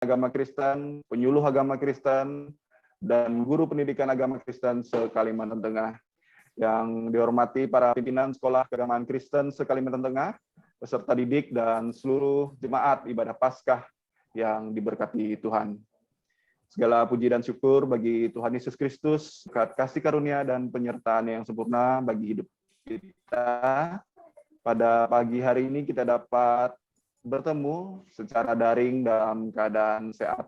agama Kristen, penyuluh agama Kristen, dan guru pendidikan agama Kristen se-Kalimantan Tengah. Yang dihormati para pimpinan Sekolah Keagamaan Kristen se-Kalimantan Tengah, peserta didik, dan seluruh jemaat ibadah Paskah yang diberkati Tuhan. Segala puji dan syukur bagi Tuhan Yesus Kristus, kasih karunia dan penyertaan yang sempurna bagi hidup kita. Pada pagi hari ini kita dapat bertemu secara daring dalam keadaan sehat.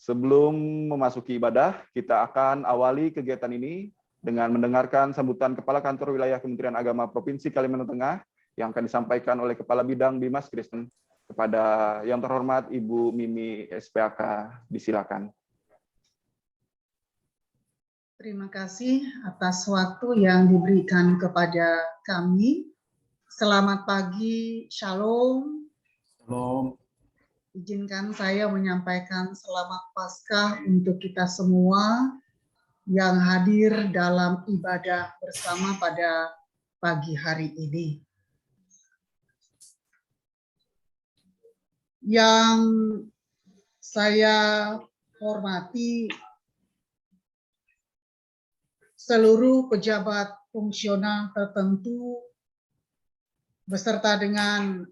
Sebelum memasuki ibadah, kita akan awali kegiatan ini dengan mendengarkan sambutan Kepala Kantor Wilayah Kementerian Agama Provinsi Kalimantan Tengah yang akan disampaikan oleh Kepala Bidang Bimas Kristen kepada yang terhormat Ibu Mimi SPAK. Disilakan. Terima kasih atas waktu yang diberikan kepada kami. Selamat pagi, Shalom. Shalom. Izinkan saya menyampaikan selamat Paskah untuk kita semua yang hadir dalam ibadah bersama pada pagi hari ini. Yang saya hormati seluruh pejabat fungsional tertentu beserta dengan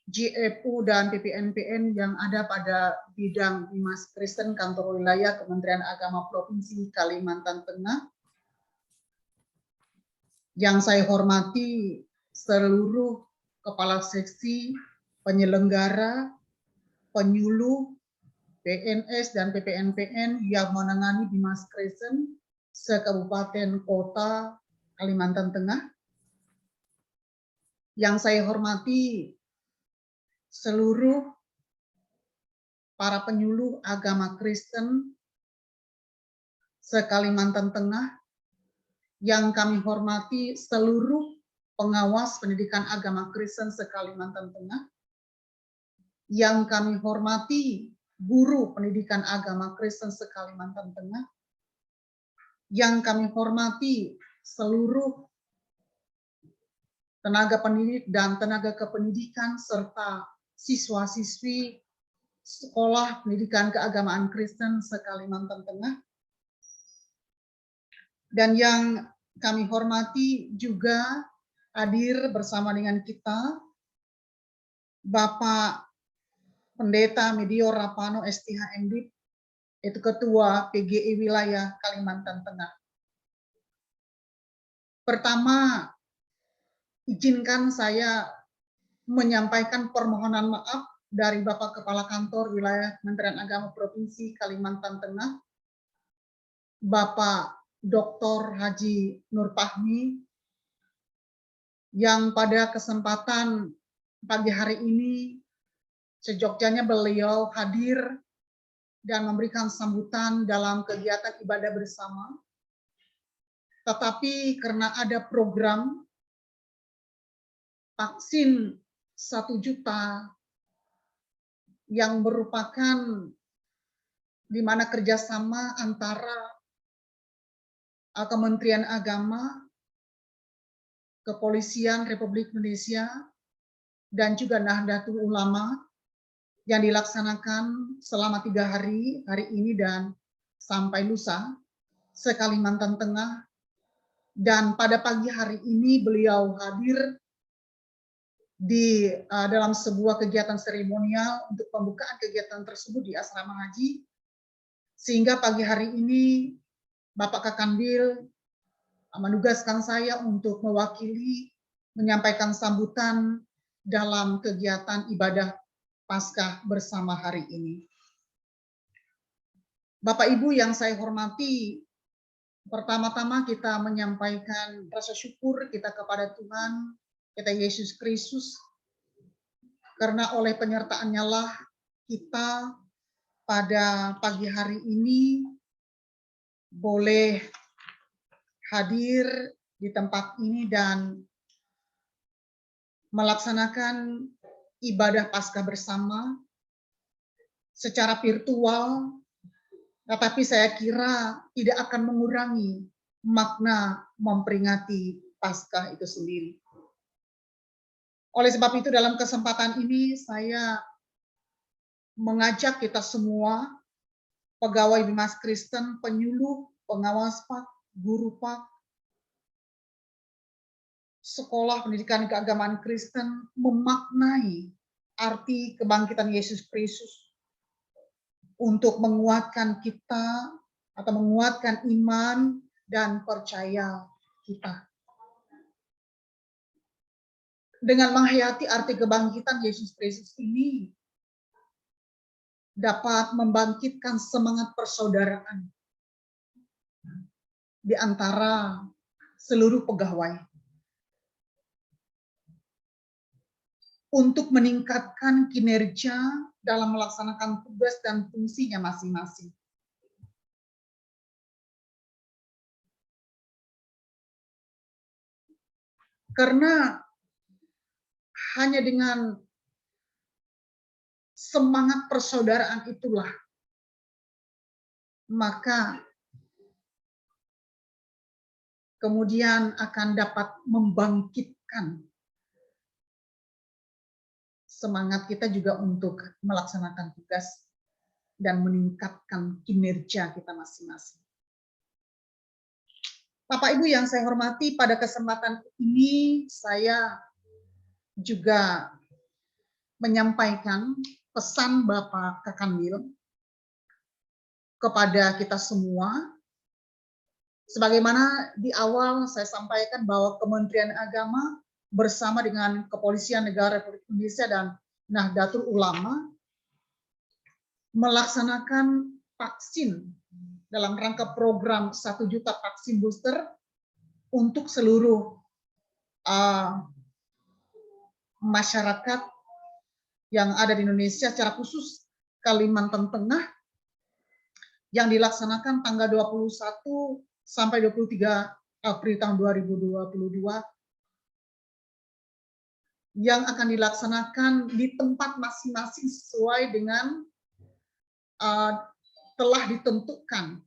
GFU dan PPNPN yang ada pada bidang Bimas Kristen Kantor Wilayah Kementerian Agama Provinsi Kalimantan Tengah. Yang saya hormati seluruh kepala seksi, penyelenggara, penyuluh, PNS dan PPNPN yang menangani Bimas Kristen se-Kabupaten Kota Kalimantan Tengah. Yang saya hormati seluruh para penyuluh agama Kristen se-Kalimantan Tengah, yang kami hormati seluruh pengawas pendidikan agama Kristen se-Kalimantan Tengah, yang kami hormati guru pendidikan agama Kristen se-Kalimantan Tengah, yang kami hormati seluruh tenaga pendidik dan tenaga kependidikan serta siswa-siswi Sekolah Pendidikan Keagamaan Kristen se-Kalimantan Tengah. Dan yang kami hormati juga hadir bersama dengan kita Bapak Pendeta Medio Rapano STHMD, itu Ketua PGI Wilayah Kalimantan Tengah. Pertama, izinkan saya menyampaikan permohonan maaf dari Bapak Kepala Kantor Wilayah Kementerian Agama Provinsi Kalimantan Tengah, Bapak Dr. Haji Nur Fahmi, yang pada kesempatan pagi hari ini sejogjanya beliau hadir dan memberikan sambutan dalam kegiatan ibadah bersama. Tetapi karena ada program vaksin 1 juta yang merupakan di mana kerjasama antara Kementerian Agama, Kepolisian Republik Indonesia, dan juga Nahdlatul Ulama yang dilaksanakan selama 3 hari, hari ini dan sampai lusa, se-Kalimantan Tengah. Dan pada pagi hari ini beliau hadir di dalam sebuah kegiatan seremonial untuk pembukaan kegiatan tersebut di Asrama Haji, sehingga pagi hari ini Bapak Kakanwil menugaskan saya untuk mewakili menyampaikan sambutan dalam kegiatan ibadah Paskah bersama hari ini. Bapak Ibu yang saya hormati, pertama-tama kita menyampaikan rasa syukur kita kepada Tuhan kita Yesus Kristus, karena oleh penyertaan-Nya lah kita pada pagi hari ini boleh hadir di tempat ini dan melaksanakan ibadah Paskah bersama secara virtual, tetapi saya kira tidak akan mengurangi makna memperingati Paskah itu sendiri. Oleh sebab itu dalam kesempatan ini saya mengajak kita semua, pegawai Bimas Kristen, penyuluh, pengawas PAK, guru PAK, sekolah pendidikan keagamaan Kristen memaknai arti kebangkitan Yesus Kristus untuk menguatkan kita atau menguatkan iman dan percaya kita. Dengan menghayati arti kebangkitan Yesus Kristus ini dapat membangkitkan semangat persaudaraan di antara seluruh pegawai untuk meningkatkan kinerja dalam melaksanakan tugas dan fungsinya masing-masing. Karena hanya dengan semangat persaudaraan itulah maka kemudian akan dapat membangkitkan semangat kita juga untuk melaksanakan tugas dan meningkatkan kinerja kita masing-masing. Bapak Ibu yang saya hormati, pada kesempatan ini saya juga menyampaikan pesan Bapak Kakanwil kepada kita semua. Sebagaimana di awal saya sampaikan bahwa Kementerian Agama bersama dengan Kepolisian Negara Republik Indonesia dan Nahdlatul Ulama melaksanakan vaksin dalam rangka program 1 juta vaksin booster untuk seluruh masyarakat yang ada di Indonesia, secara khusus Kalimantan Tengah, yang dilaksanakan tanggal 21 sampai 23 April tahun 2022, yang akan dilaksanakan di tempat masing-masing sesuai dengan telah ditentukan.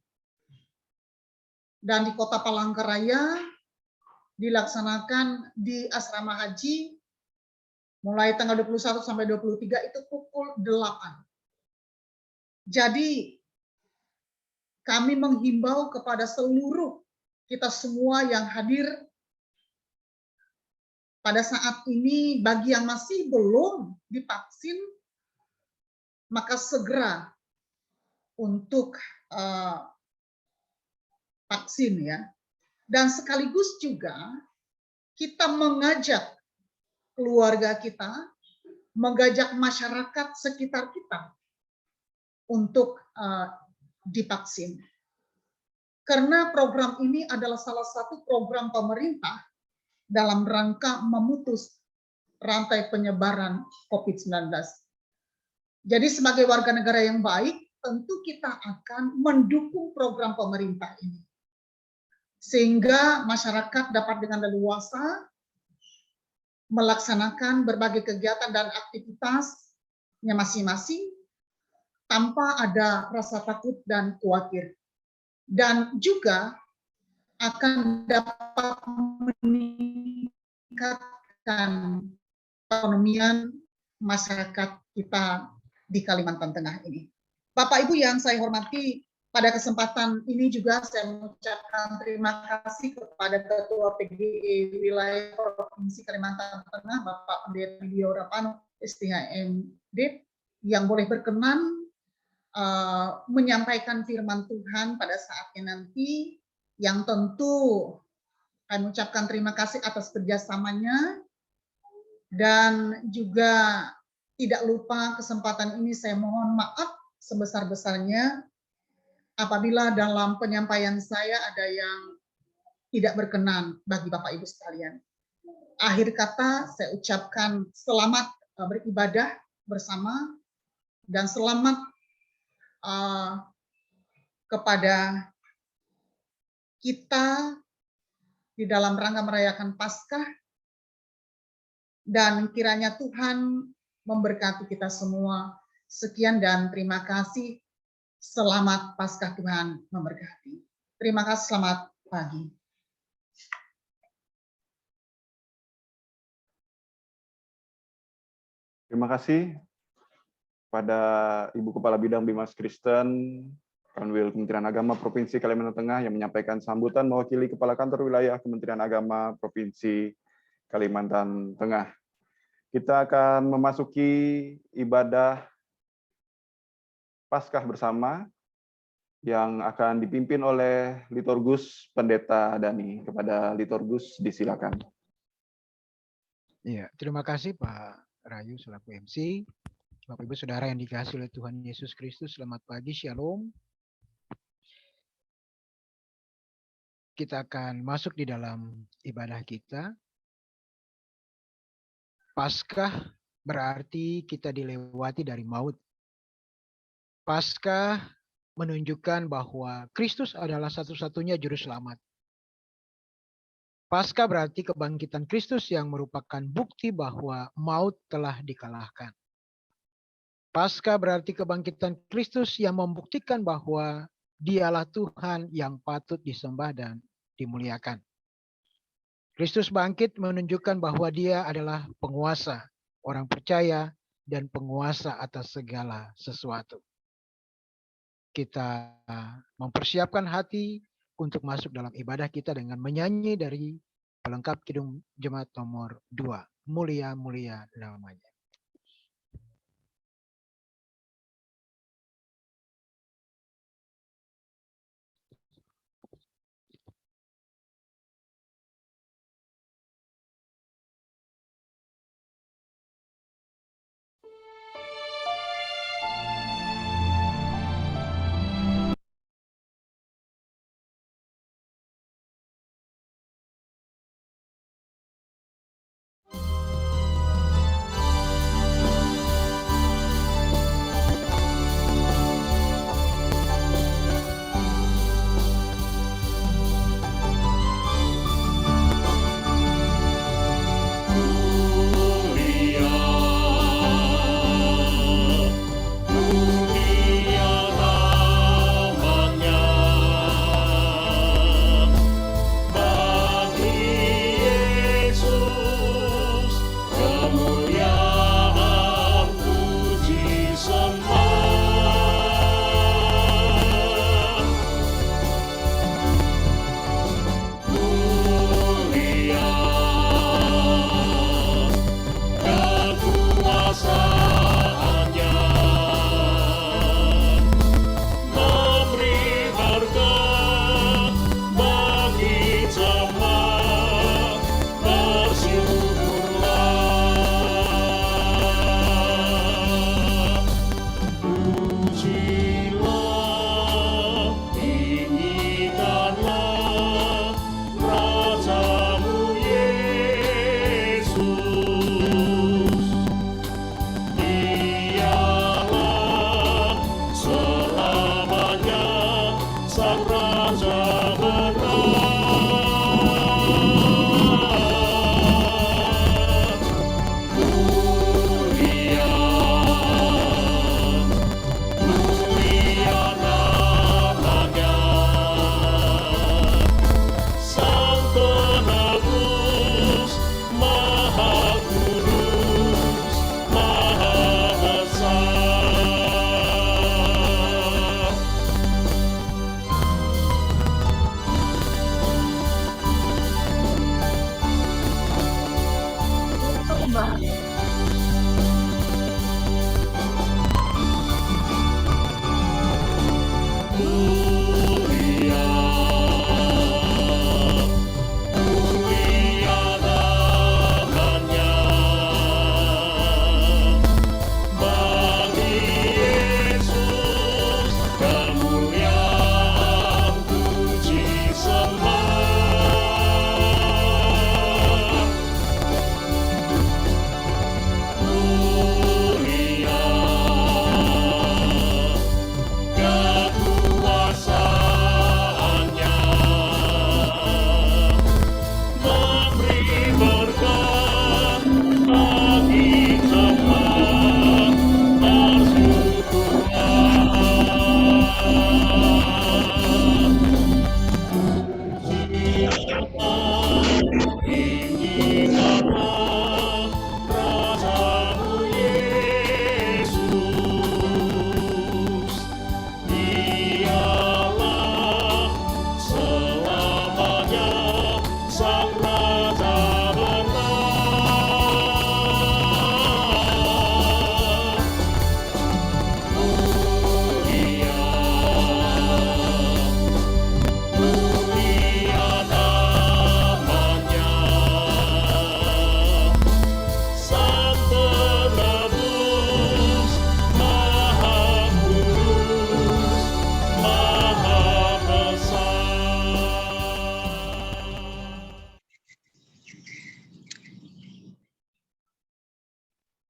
Dan di Kota Palangkaraya dilaksanakan di asrama haji mulai tanggal 21 sampai 23 itu pukul 8. Jadi kami menghimbau kepada seluruh kita semua yang hadir pada saat ini, bagi yang masih belum divaksin, maka segera untuk vaksin ya. Dan sekaligus juga kita mengajak keluarga kita, mengajak masyarakat sekitar kita untuk divaksin. Karena program ini adalah salah satu program pemerintah dalam rangka memutus rantai penyebaran COVID-19. Jadi sebagai warga negara yang baik, tentu kita akan mendukung program pemerintah ini. Sehingga masyarakat dapat dengan leluasa melaksanakan berbagai kegiatan dan aktivitasnya masing-masing tanpa ada rasa takut dan khawatir. Dan juga akan dapat meningkatkan perekonomian masyarakat kita di Kalimantan Tengah ini. Bapak Ibu yang saya hormati, pada kesempatan ini juga saya mengucapkan terima kasih kepada Ketua PGI Wilayah Provinsi Kalimantan Tengah, Bapak Pendeta Dio Rapano, STHMD, yang boleh berkenan menyampaikan firman Tuhan pada saatnya nanti, yang tentu kami ucapkan terima kasih atas kerjasamanya, dan juga tidak lupa kesempatan ini saya mohon maaf sebesar-besarnya apabila dalam penyampaian saya ada yang tidak berkenan bagi Bapak Ibu sekalian. Akhir kata saya ucapkan selamat beribadah bersama dan selamat kepada kita di dalam rangka merayakan Paskah, dan kiranya Tuhan memberkati kita semua. Sekian dan terima kasih. Selamat Paskah, Tuhan memberkati. Terima kasih, selamat pagi. Terima kasih pada Ibu Kepala Bidang Bimas Kristen, Kanwil Kementerian Agama Provinsi Kalimantan Tengah yang menyampaikan sambutan mewakili Kepala Kantor Wilayah Kementerian Agama Provinsi Kalimantan Tengah. Kita akan memasuki ibadah Paskah bersama yang akan dipimpin oleh Liturgus Pendeta Dani. Kepada Liturgus disilakan. Ya, terima kasih Pak Rayu selaku MC. Bapak Ibu Saudara yang dikasihi oleh Tuhan Yesus Kristus, selamat pagi, Shalom. Kita akan masuk di dalam ibadah kita. Paskah berarti kita dilewati dari maut. Paskah menunjukkan bahwa Kristus adalah satu-satunya juru selamat. Paskah berarti kebangkitan Kristus yang merupakan bukti bahwa maut telah dikalahkan. Paskah berarti kebangkitan Kristus yang membuktikan bahwa Dialah Tuhan yang patut disembah dan dimuliakan. Kristus bangkit menunjukkan bahwa Dia adalah penguasa, orang percaya, dan penguasa atas segala sesuatu. Kita mempersiapkan hati untuk masuk dalam ibadah kita dengan menyanyi dari pelengkap Kidung Jemaat nomor 2, Mulia-mulia namanya.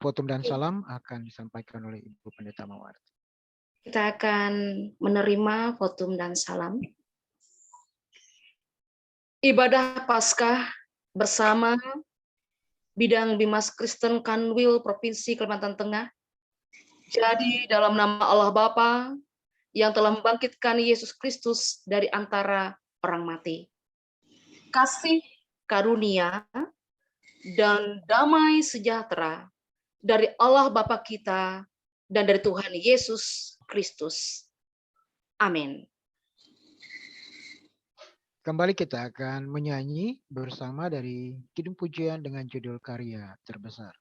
votum dan salam akan disampaikan oleh Ibu Pendeta Mawarti. Kita akan menerima votum dan salam. Ibadah Paskah bersama Bidang Bimas Kristen Kanwil Provinsi Kalimantan Tengah. Jadi dalam nama Allah Bapa yang telah membangkitkan Yesus Kristus dari antara orang mati. Kasih karunia dan damai sejahtera dari Allah Bapa kita dan dari Tuhan Yesus Kristus. Amin. Kembali kita akan menyanyi bersama dari Kidung Pujian dengan judul Karya Terbesar.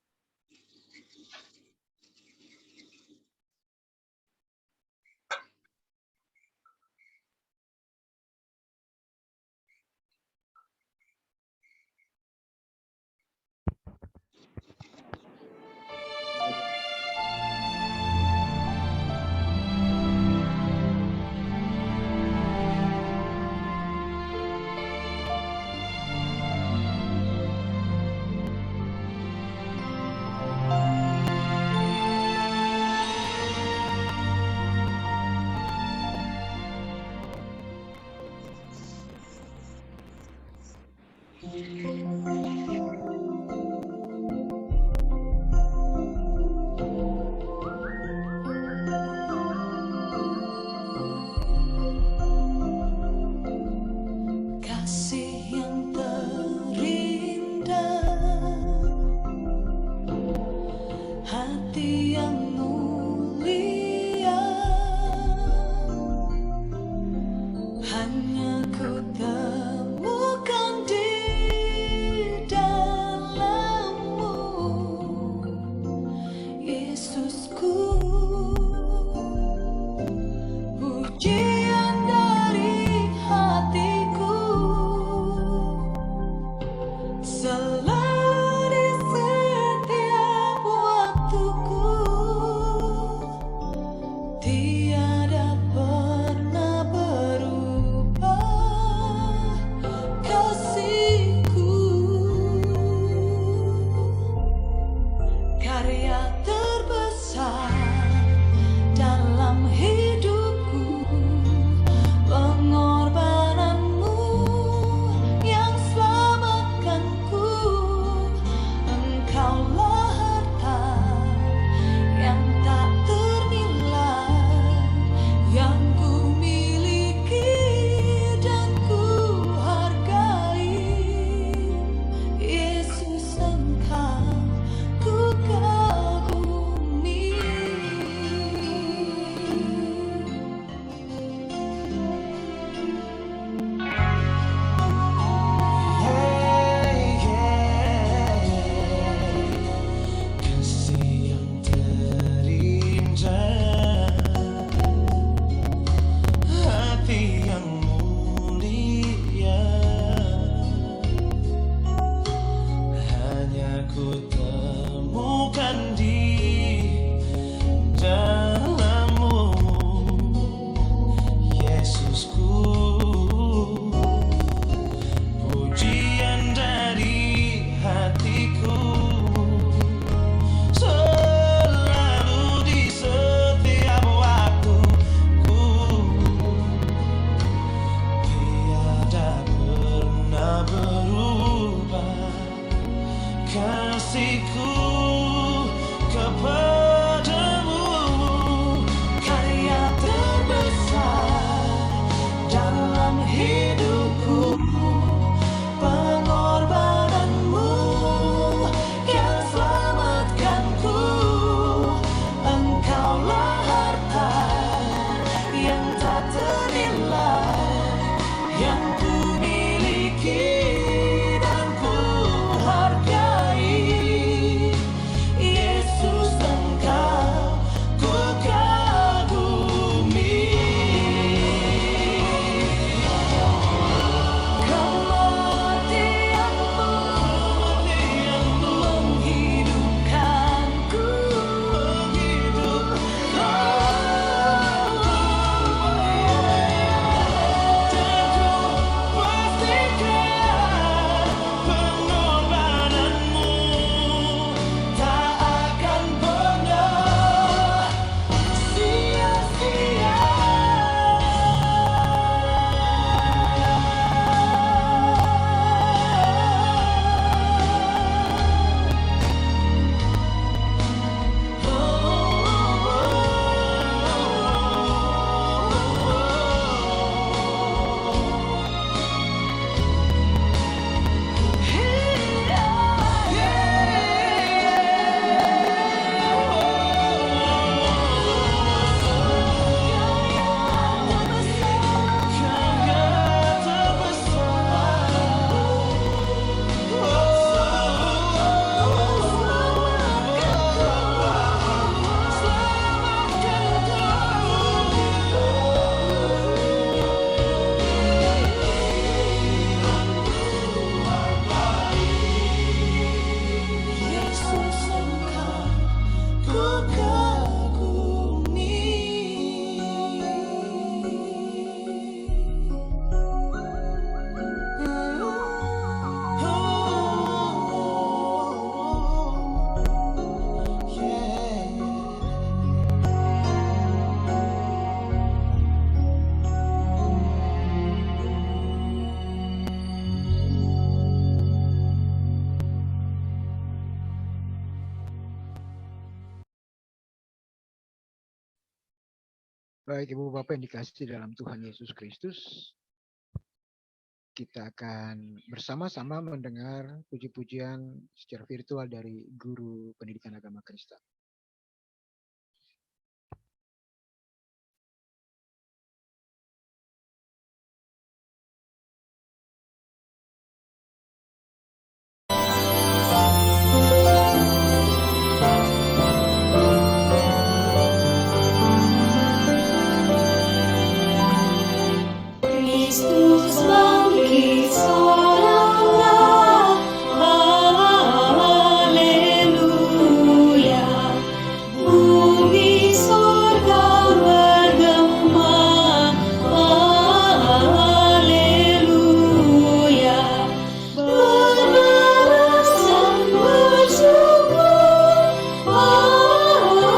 Engkaulah harta yang tak ternilai. Baik Ibu Bapak yang dikasihi dalam Tuhan Yesus Kristus, kita akan bersama-sama mendengar puji-pujian secara virtual dari Guru Pendidikan Agama Kristen. Kristus bangkit soraklah, haleluya. Bumi sorga bergema, haleluya. Beralasan bersyukur, haleluya.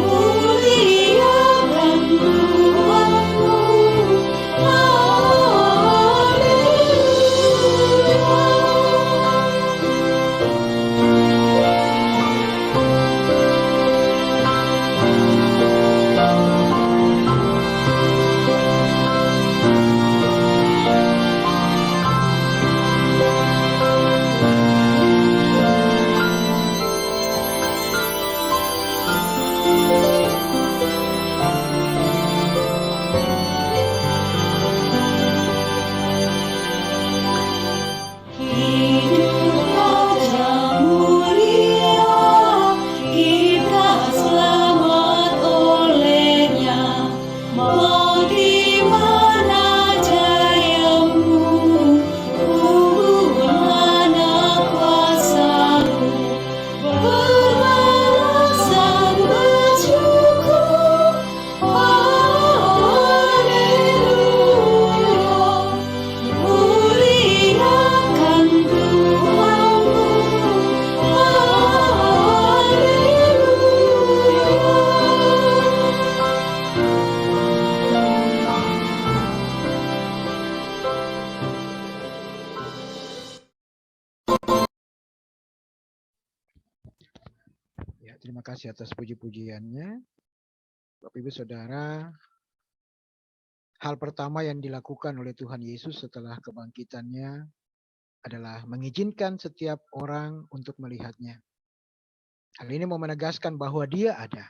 Muliakan Tuhanmu, hidup Raja mulia, kita selamat olehnya. Mau di mana jayamu, mana kuasamu. Beralasan bersyukur, haleluya. Muliakan Tuhanmu, Ya, terima kasih atas puji-pujiannya. Bapak Ibu Saudara, hal pertama yang dilakukan oleh Tuhan Yesus setelah kebangkitannya adalah mengizinkan setiap orang untuk melihatnya. Hal ini mau menegaskan bahwa Dia ada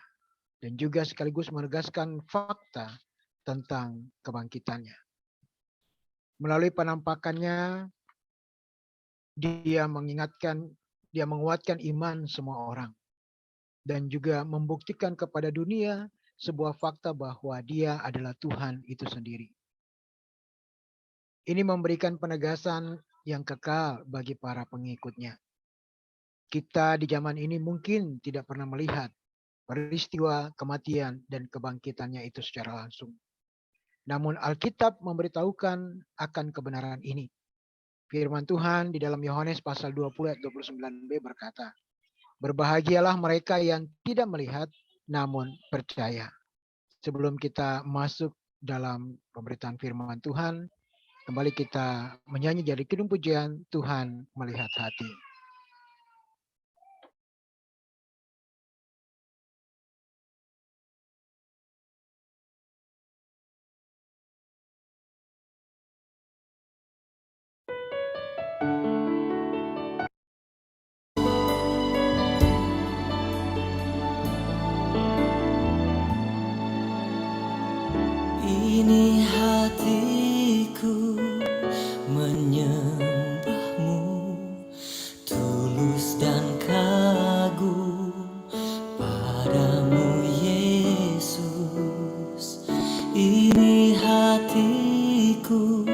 dan juga sekaligus menegaskan fakta tentang kebangkitannya. Melalui penampakannya, Dia menguatkan iman semua orang dan juga membuktikan kepada dunia sebuah fakta bahwa Dia adalah Tuhan itu sendiri. Ini memberikan penegasan yang kekal bagi para pengikutnya. Kita di zaman ini mungkin tidak pernah melihat peristiwa kematian dan kebangkitannya itu secara langsung. Namun Alkitab memberitahukan akan kebenaran ini. Firman Tuhan di dalam Yohanes pasal 20 ayat 29b berkata, "Berbahagialah mereka yang tidak melihat namun percaya." Sebelum kita masuk dalam pemberitaan firman Tuhan, kembali kita menyanyi dari kidung pujian Tuhan Melihat Hati. ini hatiku menyembahmu, tulus dan kagum padamu Yesus. Ini hatiku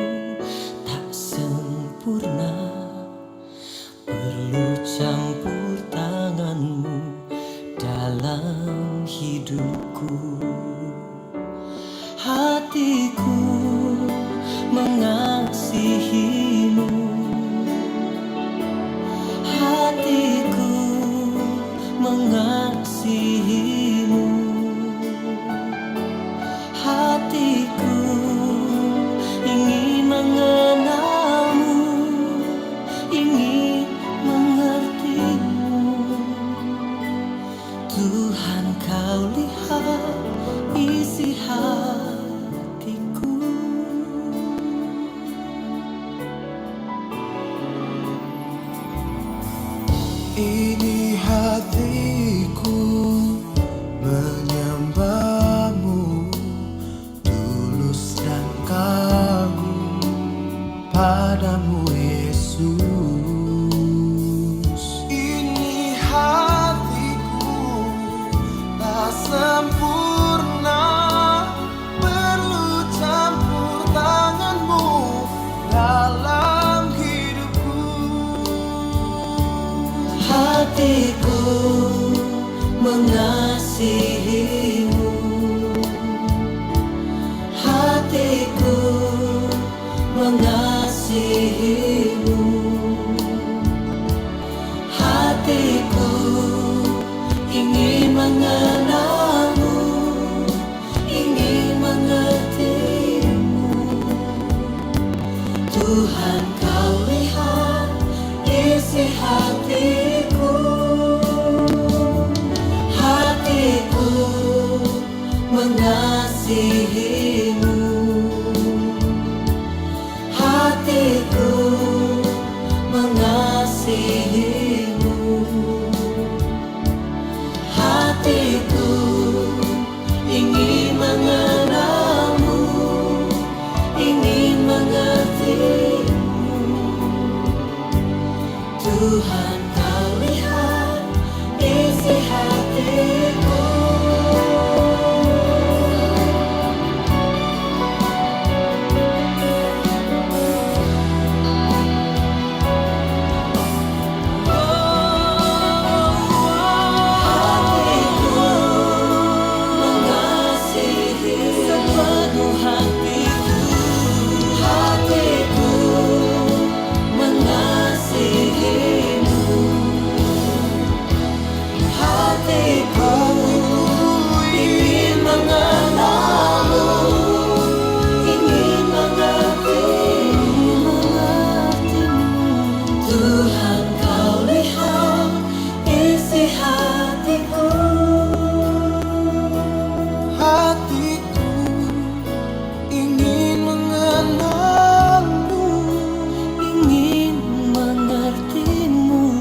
tak sempurna, perlu campur tanganmu dalam hidupku. Hatiku mengasihimu, hatiku mengasihimu, hatiku ingin mengenalmu, ingin mengertimu. Tuhan kau lihat isi hatiku. Ini hatiku menyembahmu, tulus dan kagum padamu Yesus. Ini hatiku tak sempurna, perlu campur tanganmu dalam hidupku. Hatiku mengasihimu, hatiku mengasihimu, hatiku ingin mengenalmu, ingin mengertimu. Tuhan kau lihat isi hatiku, hatiku mengasihimu, hatiku mengasihimu, hatiku ingin mengenalmu, ingin mengertimu. Tuhan kau lihat isi hatiku. Hatiku mengasihi sepenuh hatiku, hatiku mengasihimu, hatiku ingin mengenalmu, ingin mengertimu. Tuhan kau lihat isi hatiku, hatiku ingin mengenalmu, ingin mengertimu.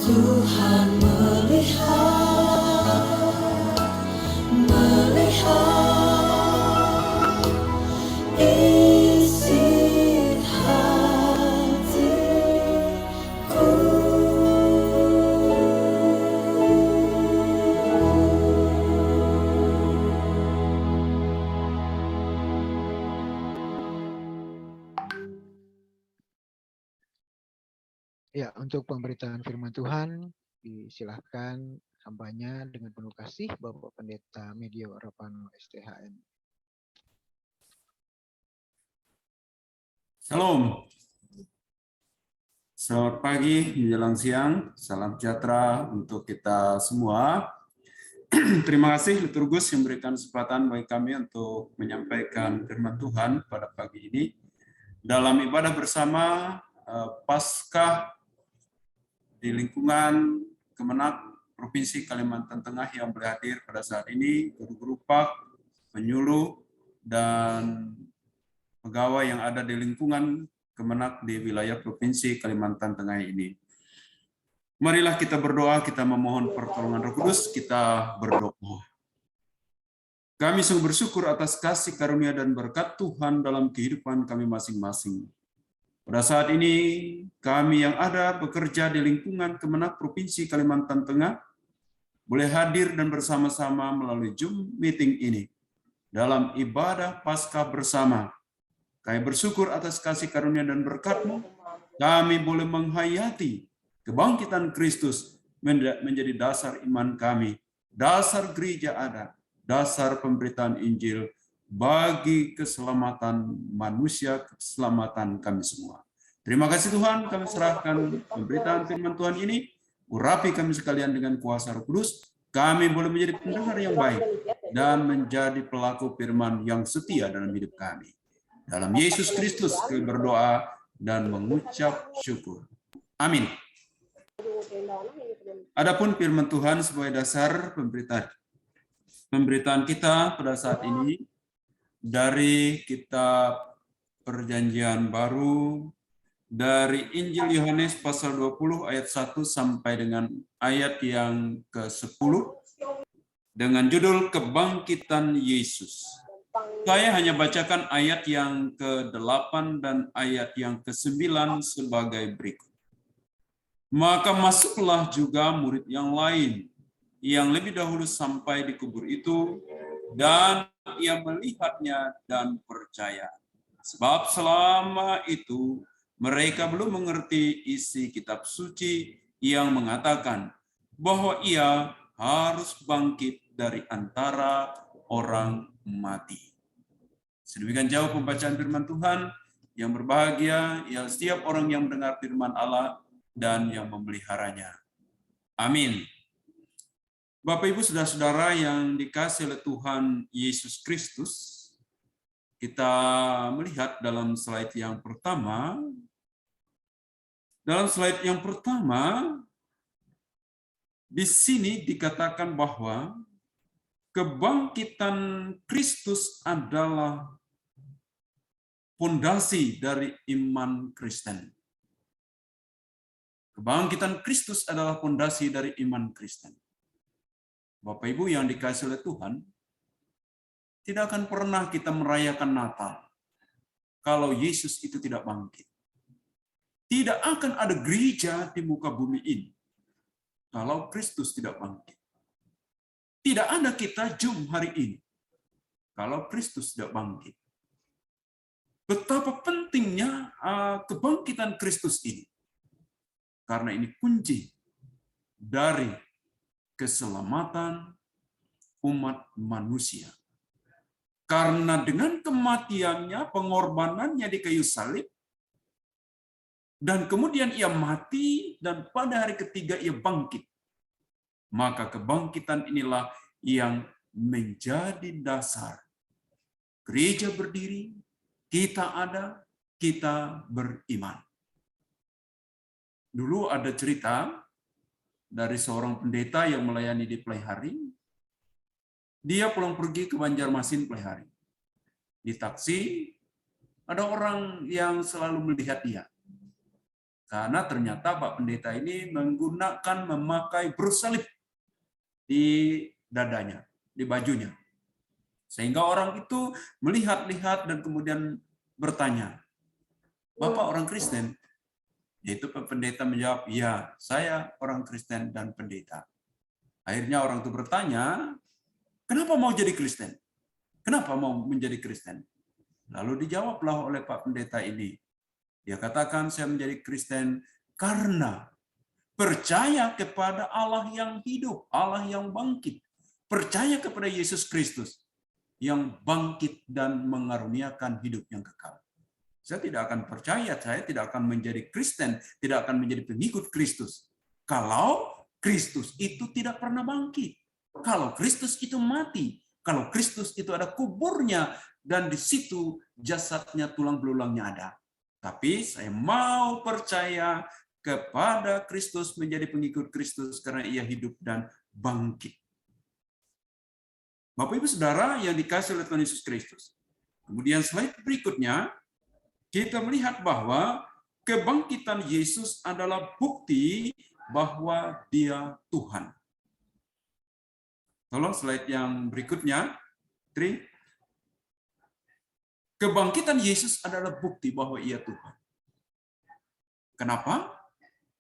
Tuhan melihat isi hatiku. Ya, untuk pemberitaan firman Tuhan, disilahkan hambanya dengan penuh kasih Bapak Pendeta Medio Rapano STHN. Salam. Selamat pagi menjelang siang. Salam sejahtera untuk kita semua. Terima kasih Liturgus yang memberikan kesempatan bagi kami untuk menyampaikan firman Tuhan pada pagi ini dalam ibadah bersama Paskah di lingkungan Kemenak Provinsi Kalimantan Tengah yang berhadir pada saat ini, guru-guru PAK, penyuluh, dan pegawai yang ada di lingkungan Kemenak di wilayah Provinsi Kalimantan Tengah ini. Marilah kita berdoa, kita memohon pertolongan Roh Kudus, kita berdoa. Kami sungguh bersyukur atas kasih karunia dan berkat Tuhan dalam kehidupan kami masing-masing. Pada saat ini, kami yang ada bekerja di lingkungan Kemenak Provinsi Kalimantan Tengah boleh hadir dan bersama-sama melalui Zoom meeting ini dalam ibadah Paskah bersama. Kami bersyukur atas kasih karunia dan berkat-Mu. Kami boleh menghayati kebangkitan Kristus menjadi dasar iman kami, dasar gereja ada, dasar pemberitaan Injil bagi keselamatan manusia, keselamatan kami semua. Terima kasih Tuhan, kami serahkan pemberitaan firman Tuhan ini, urapi kami sekalian dengan kuasa Roh Kudus, kami boleh menjadi pendengar yang baik dan menjadi pelaku firman yang setia dalam hidup kami. Dalam Yesus Kristus kami berdoa dan mengucap syukur. Amin. Adapun firman Tuhan sebagai dasar pemberitaan kita pada saat ini dari kitab Perjanjian Baru, dari Injil Yohanes pasal 20 ayat 1 sampai dengan ayat yang ke-10 dengan judul Kebangkitan Yesus. Saya hanya bacakan ayat yang ke-8 dan ayat yang ke-9 sebagai berikut. Maka masuklah juga murid yang lain yang lebih dahulu sampai di kubur itu, dan ia melihatnya dan percaya. Sebab selama itu mereka belum mengerti isi kitab suci yang mengatakan bahwa ia harus bangkit dari antara orang mati. Sedemikian jauh pembacaan firman Tuhan. Yang berbahagia ya setiap orang yang mendengar firman Allah dan yang memeliharanya. Amin. Bapak, Ibu, saudara-saudara yang dikasihi oleh Tuhan Yesus Kristus, kita melihat dalam slide yang pertama. Dalam slide yang pertama, di sini dikatakan bahwa kebangkitan Kristus adalah fondasi dari iman Kristen. Kebangkitan Kristus adalah fondasi dari iman Kristen. Bapak Ibu yang dikasihi oleh Tuhan, tidak akan pernah kita merayakan Natal kalau Yesus itu tidak bangkit. Tidak akan ada gereja di muka bumi ini kalau Kristus tidak bangkit. Tidak ada kita Jum hari ini kalau Kristus tidak bangkit. Betapa pentingnya kebangkitan Kristus ini. Karena ini kunci dari keselamatan umat manusia. Karena dengan kematiannya, pengorbanannya di kayu salib, dan kemudian ia mati, dan pada hari ketiga ia bangkit. Maka kebangkitan inilah yang menjadi dasar. Gereja berdiri, kita ada, kita beriman. Dulu ada cerita dari seorang pendeta yang melayani di Pelaihari. Dia pulang pergi ke Banjarmasin Pelaihari. Di taksi, ada orang yang selalu melihat dia. Karena ternyata Pak Pendeta ini memakai bersalib di dadanya, di bajunya. Sehingga orang itu melihat-lihat dan kemudian bertanya, "Bapak orang Kristen?" Yaitu pendeta menjawab, "Ya, saya orang Kristen dan pendeta." Akhirnya orang itu bertanya, "Kenapa mau jadi Kristen? Kenapa mau menjadi Kristen?" Lalu dijawablah oleh Pak Pendeta ini. Dia katakan, "Saya menjadi Kristen karena percaya kepada Allah yang hidup, Allah yang bangkit. Percaya kepada Yesus Kristus yang bangkit dan mengaruniakan hidup yang kekal. Saya tidak akan percaya, saya tidak akan menjadi Kristen, tidak akan menjadi pengikut Kristus. Kalau Kristus itu tidak pernah bangkit. Kalau Kristus itu mati. Kalau Kristus itu ada kuburnya, dan di situ jasadnya, tulang belulangnya ada. Tapi saya mau percaya kepada Kristus, menjadi pengikut Kristus karena ia hidup dan bangkit." Bapak Ibu Saudara yang dikasihi oleh Tuhan Yesus Kristus. Kemudian slide berikutnya, kita melihat bahwa kebangkitan Yesus adalah bukti bahwa Dia Tuhan. Tolong slide yang berikutnya, Tri. Kebangkitan Yesus adalah bukti bahwa Ia Tuhan. Kenapa?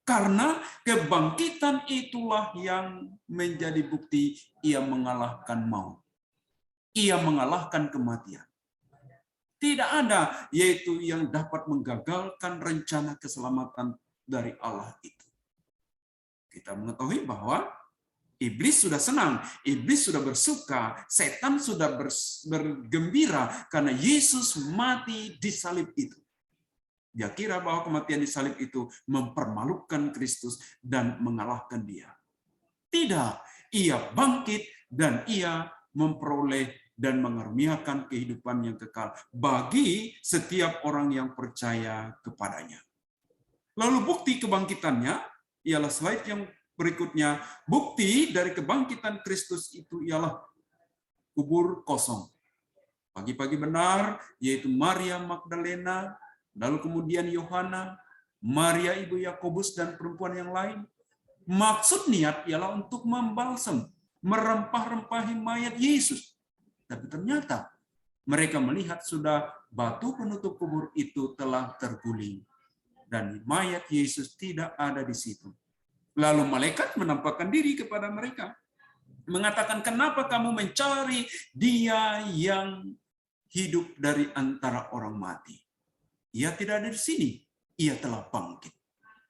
Karena kebangkitan itulah yang menjadi bukti Ia mengalahkan maut. Ia mengalahkan kematian. Tidak ada yaitu yang dapat menggagalkan rencana keselamatan dari Allah itu. Kita mengetahui bahwa iblis sudah senang, iblis sudah bersuka, setan sudah bergembira karena Yesus mati di salib itu. Dia kira bahwa kematian di salib itu mempermalukan Kristus dan mengalahkan Dia. Tidak, Ia bangkit dan Ia memperoleh dan mengaruniakan kehidupan yang kekal bagi setiap orang yang percaya kepadanya. Lalu bukti kebangkitannya ialah slide yang berikutnya, bukti dari kebangkitan Kristus itu ialah kubur kosong. Pagi-pagi benar, yaitu Maria Magdalena, lalu kemudian Yohana, Maria ibu Yakobus, dan perempuan yang lain. Maksud niat ialah untuk membalsam, merempah-rempahi mayat Yesus. Tapi ternyata mereka melihat sudah batu penutup kubur itu telah terguling. Dan mayat Yesus tidak ada di situ. Lalu malaikat menampakkan diri kepada mereka. Mengatakan, kenapa kamu mencari dia yang hidup dari antara orang mati? Ia tidak ada di sini. Ia telah bangkit.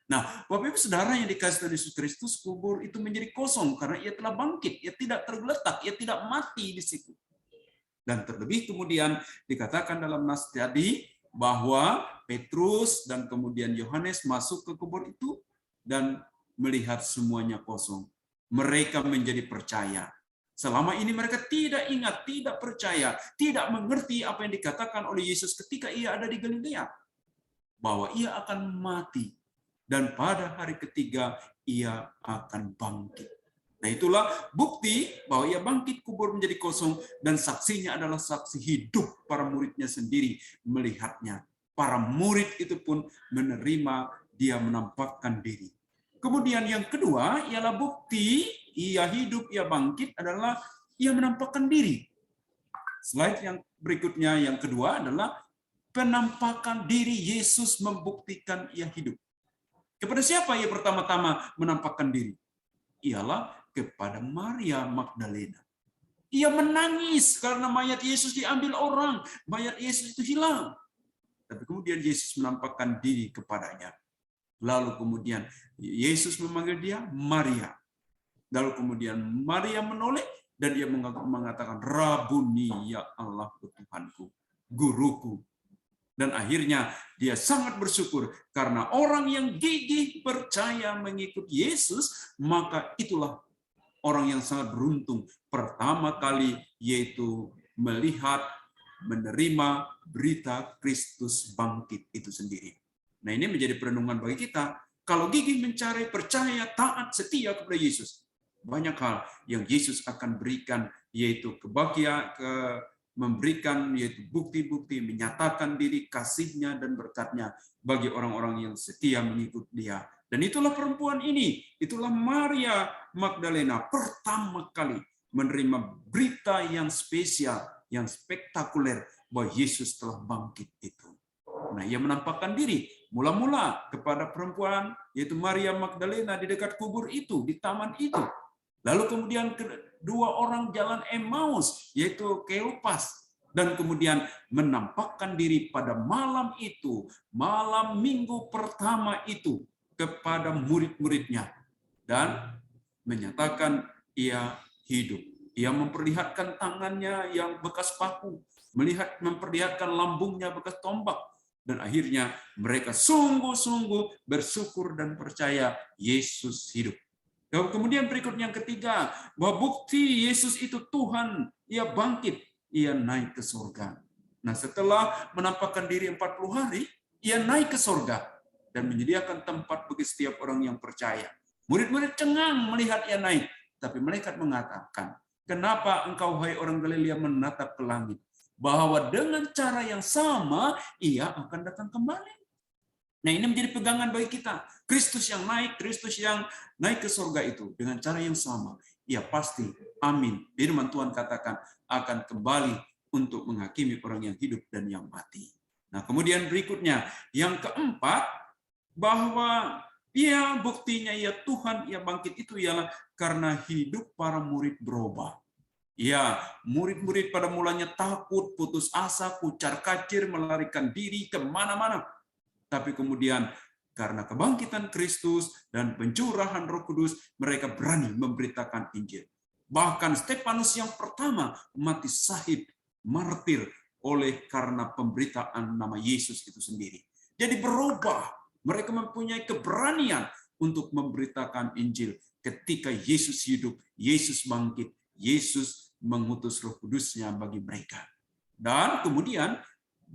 Nah, Bapak Ibu Saudara yang dikasihi Tuhan Yesus Kristus, kubur itu menjadi kosong karena ia telah bangkit. Ia tidak tergeletak, ia tidak mati di situ. Dan terlebih kemudian dikatakan dalam nas tadi bahwa Petrus dan kemudian Yohanes masuk ke kubur itu dan melihat semuanya kosong. Mereka menjadi percaya. Selama ini mereka tidak ingat, tidak percaya, tidak mengerti apa yang dikatakan oleh Yesus ketika ia ada di Galilea. Bahwa ia akan mati. Dan pada hari ketiga ia akan bangkit. Nah, itulah bukti bahwa ia bangkit, kubur menjadi kosong, dan saksinya adalah saksi hidup para muridnya sendiri melihatnya. Para murid itu pun menerima dia menampakkan diri. Kemudian yang kedua ialah bukti ia hidup, ia bangkit adalah ia menampakkan diri. Slide yang berikutnya yang kedua adalah penampakan diri Yesus membuktikan ia hidup. Kepada siapa ia pertama-tama menampakkan diri? Ialah kepada Maria Magdalena. Ia menangis karena mayat Yesus diambil orang, mayat Yesus itu hilang. Tapi kemudian Yesus menampakkan diri kepadanya. Lalu kemudian Yesus memanggil dia Maria. Lalu kemudian Maria menoleh dan dia mengatakan, Rabuni, ya Allah Tuhanku, guruku. Dan akhirnya dia sangat bersyukur karena orang yang gigih percaya mengikut Yesus, maka itulah orang yang sangat beruntung pertama kali, yaitu melihat, menerima berita Kristus bangkit itu sendiri. Nah, ini menjadi perenungan bagi kita. Kalau gigih mencari, percaya, taat, setia kepada Yesus, banyak hal yang Yesus akan berikan, yaitu memberikan yaitu bukti-bukti, menyatakan diri kasihnya dan berkatnya bagi orang-orang yang setia mengikut dia. Dan itulah perempuan ini, itulah Maria Magdalena pertama kali menerima berita yang spesial, yang spektakuler bahwa Yesus telah bangkit itu. Nah, ia menampakkan diri mula-mula kepada perempuan, yaitu Maria Magdalena di dekat kubur itu, di taman itu. Lalu kemudian kedua orang jalan Emmaus, yaitu Kleopas, dan kemudian menampakkan diri pada malam itu, malam minggu pertama itu, kepada murid-muridnya, dan menyatakan ia hidup. Ia memperlihatkan tangannya yang bekas paku, memperlihatkan lambungnya bekas tombak, dan akhirnya mereka sungguh-sungguh bersyukur dan percaya Yesus hidup. Kemudian berikutnya yang ketiga, bahwa bukti Yesus itu Tuhan, ia bangkit, ia naik ke surga. Nah, setelah menampakkan diri 40 hari, ia naik ke surga dan menyediakan tempat bagi setiap orang yang percaya. Murid-murid cengang melihat ia naik, tapi malaikat mengatakan, kenapa engkau hai orang Galilea menatap ke langit? Bahwa dengan cara yang sama, ia akan datang kembali. Nah, ini menjadi pegangan bagi kita. Kristus yang naik ke surga itu dengan cara yang sama. Ia pasti, amin. Firman Tuhan katakan akan kembali untuk menghakimi orang yang hidup dan yang mati. Nah, kemudian berikutnya yang keempat, bahwa buktinya ia Tuhan, ia bangkit itu ialah karena hidup para murid berubah. Ya, murid-murid pada mulanya takut, putus asa, kucar-kacir, melarikan diri kemana-mana. Tapi kemudian karena kebangkitan Kristus dan pencurahan Roh Kudus, mereka berani memberitakan Injil. Bahkan Stefanus yang pertama mati syahid, martir oleh karena pemberitaan nama Yesus itu sendiri. Jadi berubah, mereka mempunyai keberanian untuk memberitakan Injil ketika Yesus hidup, Yesus bangkit, Yesus mengutus Roh Kudus-Nya bagi mereka. Dan kemudian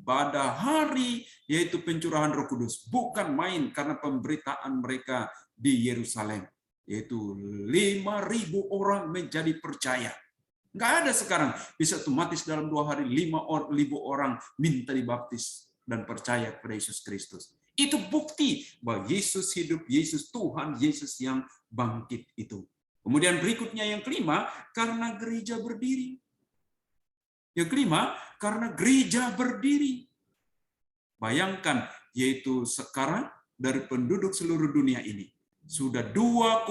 pada hari yaitu pencurahan Roh Kudus, bukan main karena pemberitaan mereka di Yerusalem. yaitu 5.000 orang menjadi percaya. Nggak ada sekarang bisa otomatis dalam 2 hari 5.000 orang minta dibaptis dan percaya kepada Yesus Kristus. Itu bukti bahwa Yesus hidup, Yesus Tuhan, Yesus yang bangkit itu. Kemudian berikutnya yang kelima, karena gereja berdiri. Yang kelima, karena gereja berdiri. Bayangkan, yaitu sekarang dari penduduk seluruh dunia ini, sudah 2,5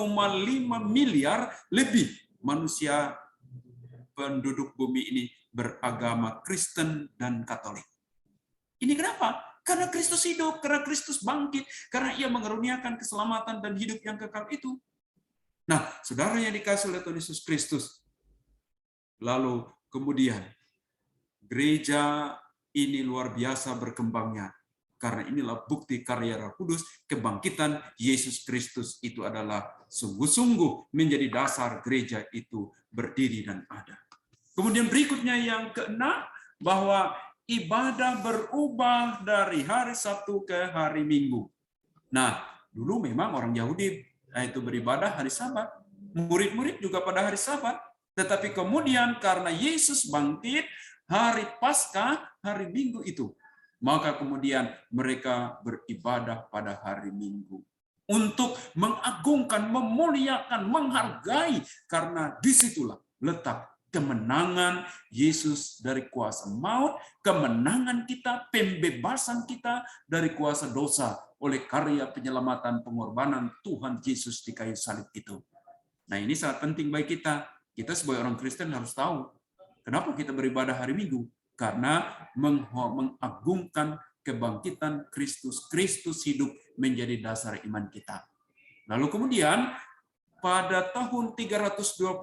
miliar lebih manusia penduduk bumi ini beragama Kristen dan Katolik. Ini kenapa? Karena Kristus hidup, karena Kristus bangkit, karena Ia mengaruniakan keselamatan dan hidup yang kekal itu. Nah, saudara yang dikasihi oleh Tuhan Yesus Kristus, lalu kemudian gereja ini luar biasa berkembangnya, karena inilah bukti karya Roh Kudus, kebangkitan Yesus Kristus itu adalah sungguh-sungguh menjadi dasar gereja itu berdiri dan ada. Kemudian berikutnya yang keenam, bahwa ibadah berubah dari hari Sabtu ke hari Minggu. Nah, dulu memang orang Yahudi itu beribadah hari Sabat. Murid-murid juga pada hari Sabat. Tetapi kemudian karena Yesus bangkit, hari Paskah, hari Minggu itu, maka kemudian mereka beribadah pada hari Minggu. Untuk mengagungkan, memuliakan, menghargai, karena disitulah letak kemenangan Yesus dari kuasa maut, kemenangan kita, pembebasan kita dari kuasa dosa oleh karya penyelamatan pengorbanan Tuhan Yesus di kayu salib itu. Nah, ini sangat penting bagi kita. Kita sebagai orang Kristen harus tahu kenapa kita beribadah hari Minggu, karena mengagungkan kebangkitan Kristus. Kristus hidup menjadi dasar iman kita. Lalu kemudian pada tahun 321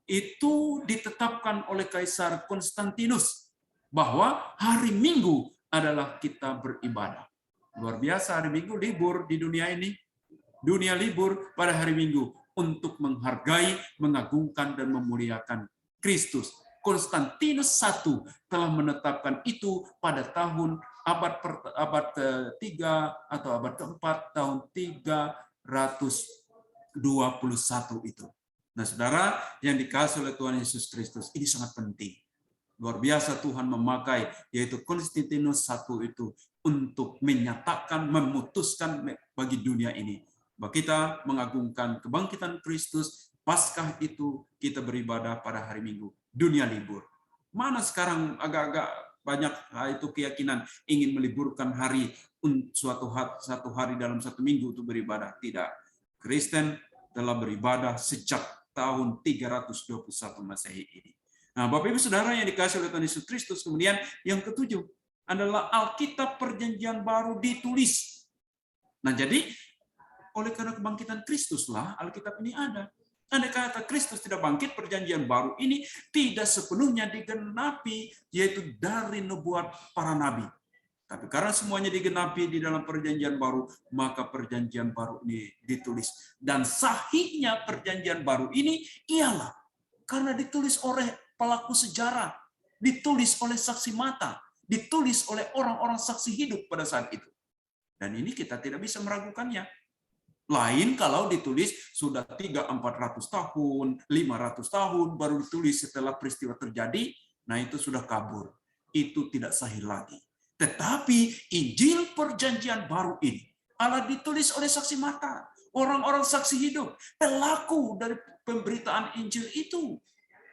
itu ditetapkan oleh Kaisar Konstantinus bahwa hari Minggu adalah kita beribadah. Luar biasa, hari Minggu libur di dunia ini. Dunia libur pada hari Minggu untuk menghargai, mengagungkan, dan memuliakan Kristus. Konstantinus I telah menetapkan itu pada tahun abad ke-3 atau abad ke-4 tahun 321 itu. Nah, saudara yang dikasihi oleh Tuhan Yesus Kristus, ini sangat penting. Luar biasa Tuhan memakai, yaitu Konstantinus I itu untuk menyatakan, memutuskan bagi dunia ini, bahwa kita mengagungkan kebangkitan Kristus. Paskah itu kita beribadah pada hari Minggu, dunia libur. Mana sekarang agak-agak banyak itu keyakinan ingin meliburkan hari satu hari dalam satu minggu untuk beribadah. Tidak. Kristen telah beribadah sejak tahun 321 Masehi ini. Nah, Bapak Ibu Saudara yang dikasihi oleh Tuhan Yesus Kristus, kemudian yang ketujuh adalah Alkitab Perjanjian Baru ditulis. Nah, jadi oleh karena kebangkitan Kristuslah Alkitab ini ada. Andai kata Kristus tidak bangkit, Perjanjian Baru ini tidak sepenuhnya digenapi, yaitu dari nubuat para nabi. Tapi karena semuanya digenapi di dalam Perjanjian Baru, maka Perjanjian Baru ini ditulis. Dan sahihnya Perjanjian Baru ini ialah karena ditulis oleh pelaku sejarah, ditulis oleh saksi mata, ditulis oleh orang-orang saksi hidup pada saat itu. Dan ini kita tidak bisa meragukannya. Lain kalau ditulis sudah 300-400 tahun, 500 tahun, baru ditulis setelah peristiwa terjadi, nah itu sudah kabur. Itu tidak sahih lagi. Tetapi Injil Perjanjian Baru ini adalah ditulis oleh saksi mata, orang-orang saksi hidup, pelaku dari pemberitaan Injil itu.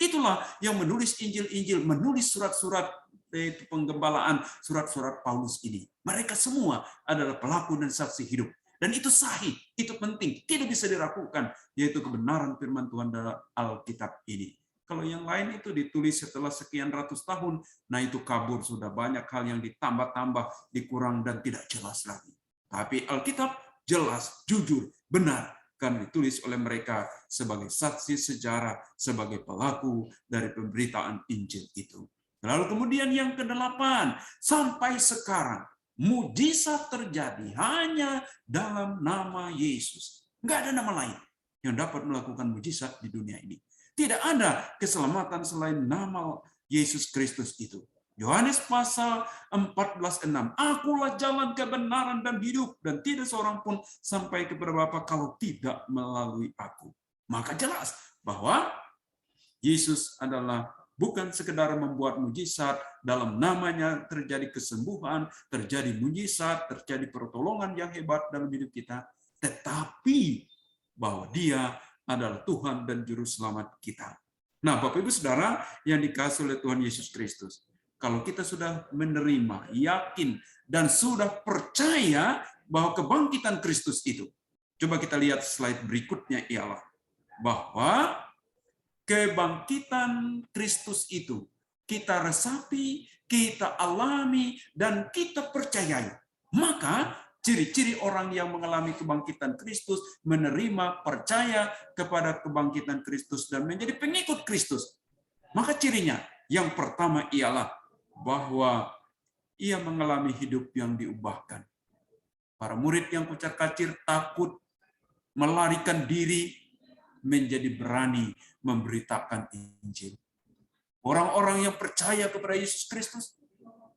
Itulah yang menulis Injil-Injil, menulis surat-surat yaitu penggembalaan, surat-surat Paulus ini. Mereka semua adalah pelaku dan saksi hidup. Dan itu sahih, itu penting, tidak bisa diragukan, yaitu kebenaran firman Tuhan dalam Alkitab ini. Kalau yang lain itu ditulis setelah sekian ratus tahun, nah itu kabur, sudah banyak hal yang ditambah-tambah, dikurang, dan tidak jelas lagi. Tapi Alkitab jelas, jujur, benar, kan ditulis oleh mereka sebagai saksi sejarah, sebagai pelaku dari pemberitaan Injil itu. Lalu kemudian yang ke-8, sampai sekarang, mujizat terjadi hanya dalam nama Yesus. Enggak ada nama lain yang dapat melakukan mujizat di dunia ini. Tidak ada keselamatan selain nama Yesus Kristus itu. Yohanes pasal 14:6. Akulah jalan kebenaran dan hidup, dan tidak seorang pun sampai kepada Bapa kalau tidak melalui aku. Maka jelas bahwa Yesus adalah bukan sekedar membuat mujizat, dalam namanya terjadi kesembuhan, terjadi mujizat, terjadi pertolongan yang hebat dalam hidup kita, tetapi bahwa Dia adalah Tuhan dan Juru Selamat kita. Nah, Bapak Ibu Saudara yang dikasihi oleh Tuhan Yesus Kristus, kalau kita sudah menerima, yakin, dan sudah percaya bahwa kebangkitan Kristus itu, coba kita lihat slide berikutnya, ialah bahwa kebangkitan Kristus itu kita resapi, kita alami, dan kita percayai. Maka ciri-ciri orang yang mengalami kebangkitan Kristus, menerima, percaya kepada kebangkitan Kristus, dan menjadi pengikut Kristus. Maka cirinya, yang pertama ialah bahwa ia mengalami hidup yang diubahkan. Para murid yang kucar-kacir takut, melarikan diri, menjadi berani memberitakan Injil. Orang-orang yang percaya kepada Yesus Kristus,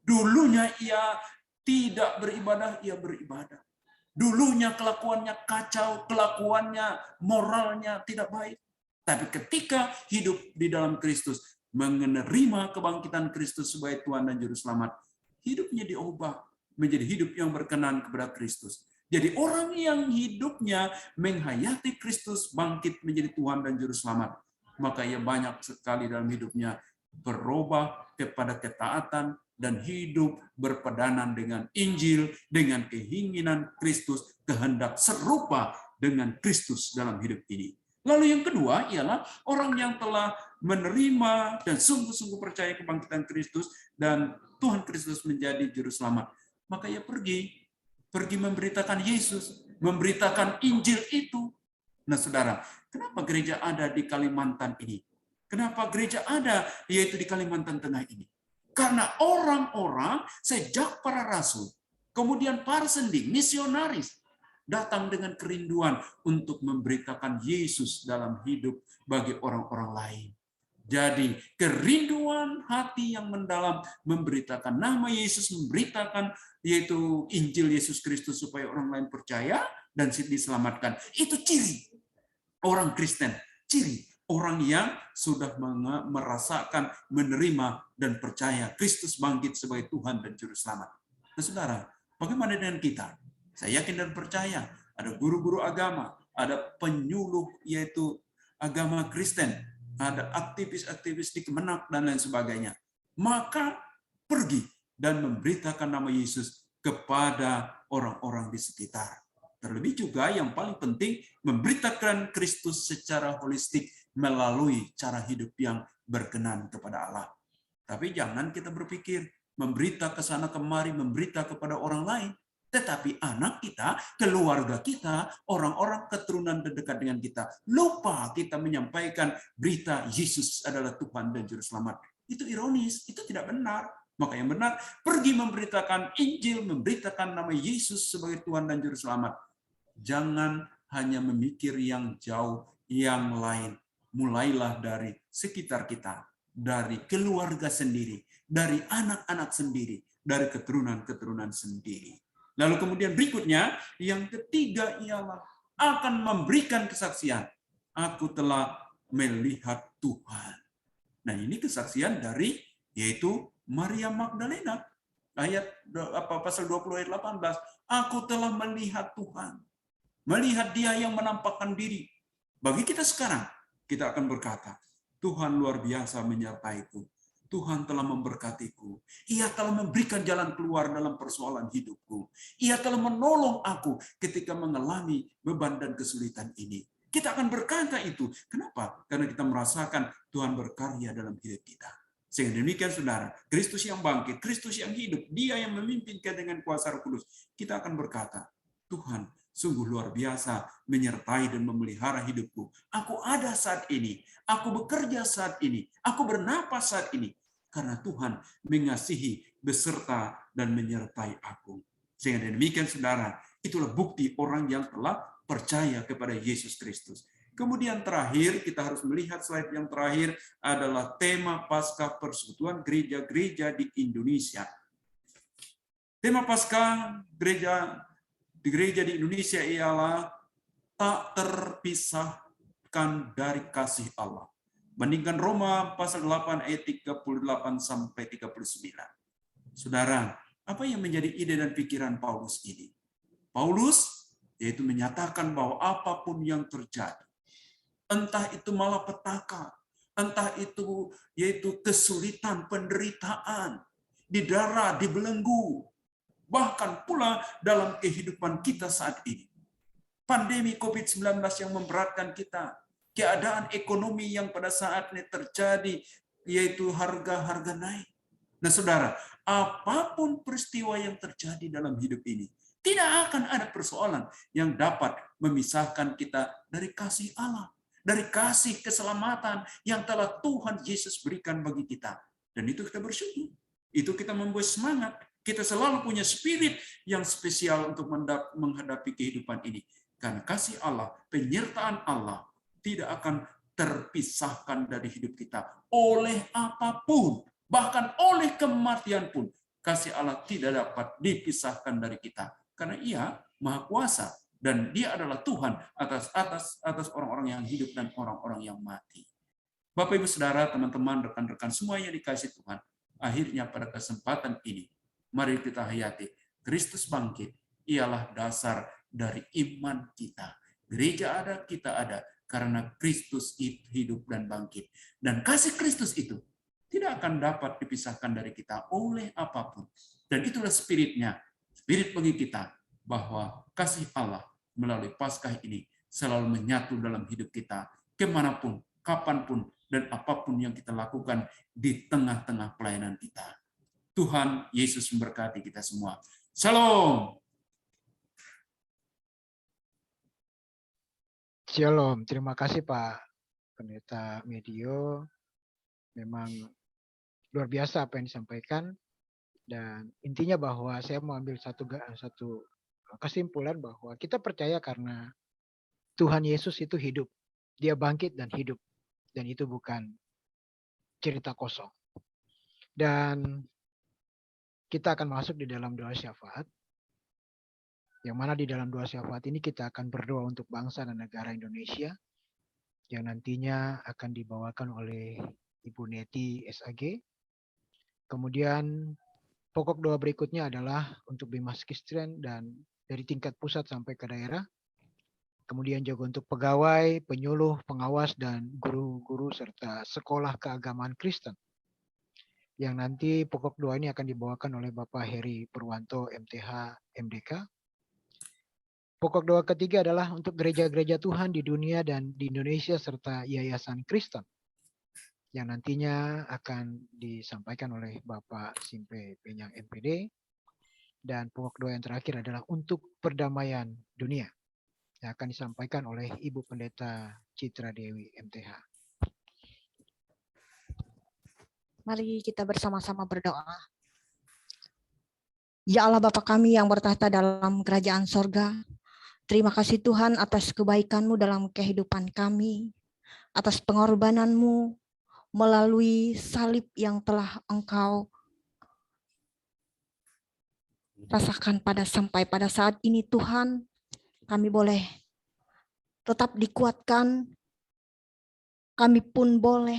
dulunya ia tidak beribadah, ia beribadah. Dulunya kelakuannya kacau, kelakuannya, moralnya tidak baik. Tapi ketika hidup di dalam Kristus, menerima kebangkitan Kristus sebagai Tuhan dan Juru Selamat, hidupnya diubah menjadi hidup yang berkenan kepada Kristus. Jadi orang yang hidupnya menghayati Kristus bangkit menjadi Tuhan dan Juru Selamat, maka ia banyak sekali dalam hidupnya berubah kepada ketaatan dan hidup berpedanan dengan Injil, dengan keinginan Kristus, kehendak serupa dengan Kristus dalam hidup ini. Lalu yang kedua ialah orang yang telah menerima dan sungguh-sungguh percaya kebangkitan Kristus dan Tuhan Kristus menjadi Juru Selamat. Maka ia pergi memberitakan Yesus, memberitakan Injil itu. Nah saudara, kenapa gereja ada di Kalimantan ini? Kenapa gereja ada yaitu di Kalimantan Tengah ini? Karena orang-orang sejak para rasul, kemudian para sendiri, misionaris, datang dengan kerinduan untuk memberitakan Yesus dalam hidup bagi orang-orang lain. Jadi kerinduan hati yang mendalam memberitakan nama Yesus, memberitakan yaitu Injil Yesus Kristus supaya orang lain percaya dan diselamatkan. Itu ciri orang Kristen, ciri orang yang sudah merasakan, menerima dan percaya Kristus bangkit sebagai Tuhan dan Juru Selamat. Nah, saudara, bagaimana dengan kita? Saya yakin dan percaya ada guru-guru agama, ada penyuluh yaitu agama Kristen, ada aktivis-aktivis di Kemenak dan lain sebagainya. Maka pergi dan memberitakan nama Yesus kepada orang-orang di sekitar. Terlebih juga yang paling penting, memberitakan Kristus secara holistik melalui cara hidup yang berkenan kepada Allah. Tapi jangan kita berpikir memberita ke sana kemari, memberita kepada orang lain. Tetapi anak kita, keluarga kita, orang-orang keturunan terdekat dengan kita, lupa kita menyampaikan berita Yesus adalah Tuhan dan Juru Selamat. Itu ironis, itu tidak benar. Maka yang benar, pergi memberitakan Injil, memberitakan nama Yesus sebagai Tuhan dan Juru Selamat. Jangan hanya memikir yang jauh, yang lain. Mulailah dari sekitar kita, dari keluarga sendiri, dari anak-anak sendiri, dari keturunan-keturunan sendiri. Lalu kemudian berikutnya, yang ketiga ialah akan memberikan kesaksian. Aku telah melihat Tuhan. Nah ini kesaksian dari yaitu Maria Magdalena. Pasal 20 ayat 18. Aku telah melihat Tuhan. Melihat Dia yang menampakkan diri. Bagi kita sekarang, kita akan berkata, Tuhan luar biasa menyertaiku. Tuhan telah memberkatiku. Ia telah memberikan jalan keluar dalam persoalan hidupku. Ia telah menolong aku ketika mengalami beban dan kesulitan ini. Kita akan berkata itu. Kenapa? Karena kita merasakan Tuhan berkarya dalam hidup kita. Sehingga demikian saudara, Kristus yang bangkit, Kristus yang hidup, Dia yang memimpin kita dengan kuasa Roh Kudus. Kita akan berkata, Tuhan sungguh luar biasa menyertai dan memelihara hidupku. Aku ada saat ini, aku bekerja saat ini, aku bernapas saat ini. Karena Tuhan mengasihi, beserta, dan menyertai aku. Sehingga demikian saudara, itulah bukti orang yang telah percaya kepada Yesus Kristus. Kemudian terakhir, kita harus melihat slide yang terakhir adalah tema Paskah Persekutuan Gereja-Gereja di Indonesia. Tema Paskah gereja di Indonesia ialah tak terpisahkan dari kasih Allah. Bandingkan Roma pasal 8 ayat 38 sampai 39. Saudara, apa yang menjadi ide dan pikiran Paulus ini? Paulus yaitu menyatakan bahwa apapun yang terjadi, entah itu malapetaka, entah itu yaitu kesulitan, penderitaan, didera, dibelenggu, bahkan pula dalam kehidupan kita saat ini. Pandemi COVID-19 yang memberatkan kita, keadaan ekonomi yang pada saat ini terjadi, yaitu harga-harga naik. Nah saudara, apapun peristiwa yang terjadi dalam hidup ini, tidak akan ada persoalan yang dapat memisahkan kita dari kasih Allah, dari kasih keselamatan yang telah Tuhan Yesus berikan bagi kita. Dan itu kita bersyukur, itu kita membuat semangat. Kita selalu punya spirit yang spesial untuk menghadapi kehidupan ini. Karena kasih Allah, penyertaan Allah tidak akan terpisahkan dari hidup kita oleh apapun, bahkan oleh kematian pun. Kasih Allah tidak dapat dipisahkan dari kita. Karena Ia Maha Kuasa dan Dia adalah Tuhan atas orang-orang yang hidup dan orang-orang yang mati. Bapak Ibu Saudara, teman-teman, rekan-rekan semua yang dikasihi Tuhan, akhirnya pada kesempatan ini, mari kita hayati Kristus bangkit ialah dasar dari iman kita. Gereja ada, kita ada karena Kristus hidup dan bangkit. Dan kasih Kristus itu tidak akan dapat dipisahkan dari kita oleh apapun. Dan itulah spiritnya, spirit bagi kita bahwa kasih Allah melalui Paskah ini selalu menyatu dalam hidup kita kemanapun, kapanpun, dan apapun yang kita lakukan di tengah-tengah pelayanan kita. Tuhan Yesus memberkati kita semua. Shalom. Shalom. Terima kasih Pak Pendeta Medio. Memang luar biasa apa yang disampaikan. Dan intinya bahwa saya mau ambil satu kesimpulan bahwa kita percaya karena Tuhan Yesus itu hidup. Dia bangkit dan hidup. Dan itu bukan cerita kosong. Dan kita akan masuk di dalam doa syafaat. Yang mana di dalam doa syafaat ini kita akan berdoa untuk bangsa dan negara Indonesia. Yang nantinya akan dibawakan oleh Ibu Neti SAG. Kemudian pokok doa berikutnya adalah untuk Bimas Kristen dan dari tingkat pusat sampai ke daerah. Kemudian juga untuk pegawai, penyuluh, pengawas, dan guru-guru serta sekolah keagamaan Kristen. Yang nanti pokok doa ini akan dibawakan oleh Bapak Heri Purwanto MTH MDK. Pokok doa ketiga adalah untuk gereja-gereja Tuhan di dunia dan di Indonesia serta yayasan Kristen. Yang nantinya akan disampaikan oleh Bapak Simpe Penyang MPD. Dan pokok doa yang terakhir adalah untuk perdamaian dunia. Yang akan disampaikan oleh Ibu Pendeta Citra Dewi MTH. Mari kita bersama-sama berdoa. Ya Allah Bapa kami yang bertahta dalam kerajaan sorga, terima kasih Tuhan atas kebaikan-Mu dalam kehidupan kami, atas pengorbanan-Mu melalui salib yang telah Engkau rasakan sampai pada saat ini Tuhan. Kami boleh tetap dikuatkan, kami pun boleh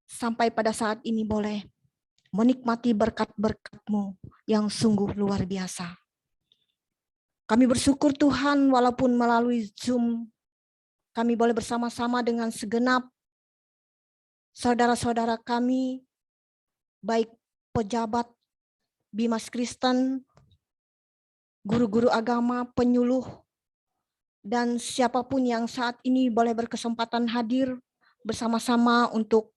sampai pada saat ini boleh menikmati berkat-berkat-Mu yang sungguh luar biasa. Kami bersyukur Tuhan walaupun melalui Zoom, kami boleh bersama-sama dengan segenap saudara-saudara kami, baik pejabat, Bimas Kristen, guru-guru agama, penyuluh, dan siapapun yang saat ini boleh berkesempatan hadir bersama-sama untuk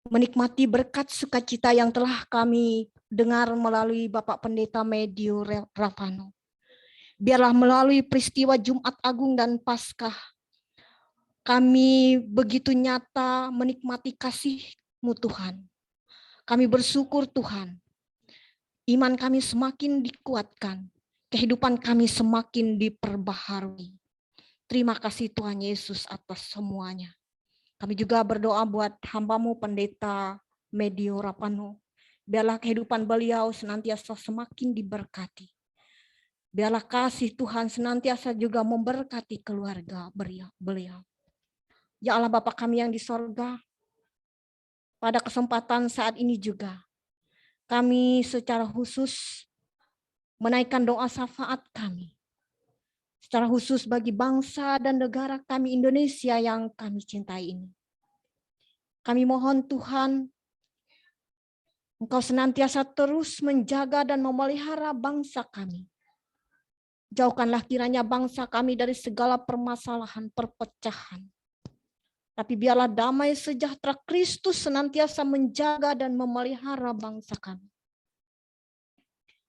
menikmati berkat sukacita yang telah kami dengar melalui Bapak Pendeta Medio Rapano. Biarlah melalui peristiwa Jumat Agung dan Paskah, kami begitu nyata menikmati kasih-Mu Tuhan. Kami bersyukur Tuhan. Iman kami semakin dikuatkan, kehidupan kami semakin diperbaharui. Terima kasih Tuhan Yesus atas semuanya. Kami juga berdoa buat hamba-Mu Pendeta Medio Rapano. Biarlah kehidupan beliau senantiasa semakin diberkati. Biarlah kasih Tuhan senantiasa juga memberkati keluarga beliau. Ya Allah Bapa kami yang di sorga, pada kesempatan saat ini juga, kami secara khusus menaikkan doa syafaat kami. Secara khusus bagi bangsa dan negara kami Indonesia yang kami cintai ini. Kami mohon Tuhan, Engkau senantiasa terus menjaga dan memelihara bangsa kami. Jauhkanlah kiranya bangsa kami dari segala permasalahan, perpecahan. Tapi biarlah damai sejahtera Kristus senantiasa menjaga dan memelihara bangsa kami.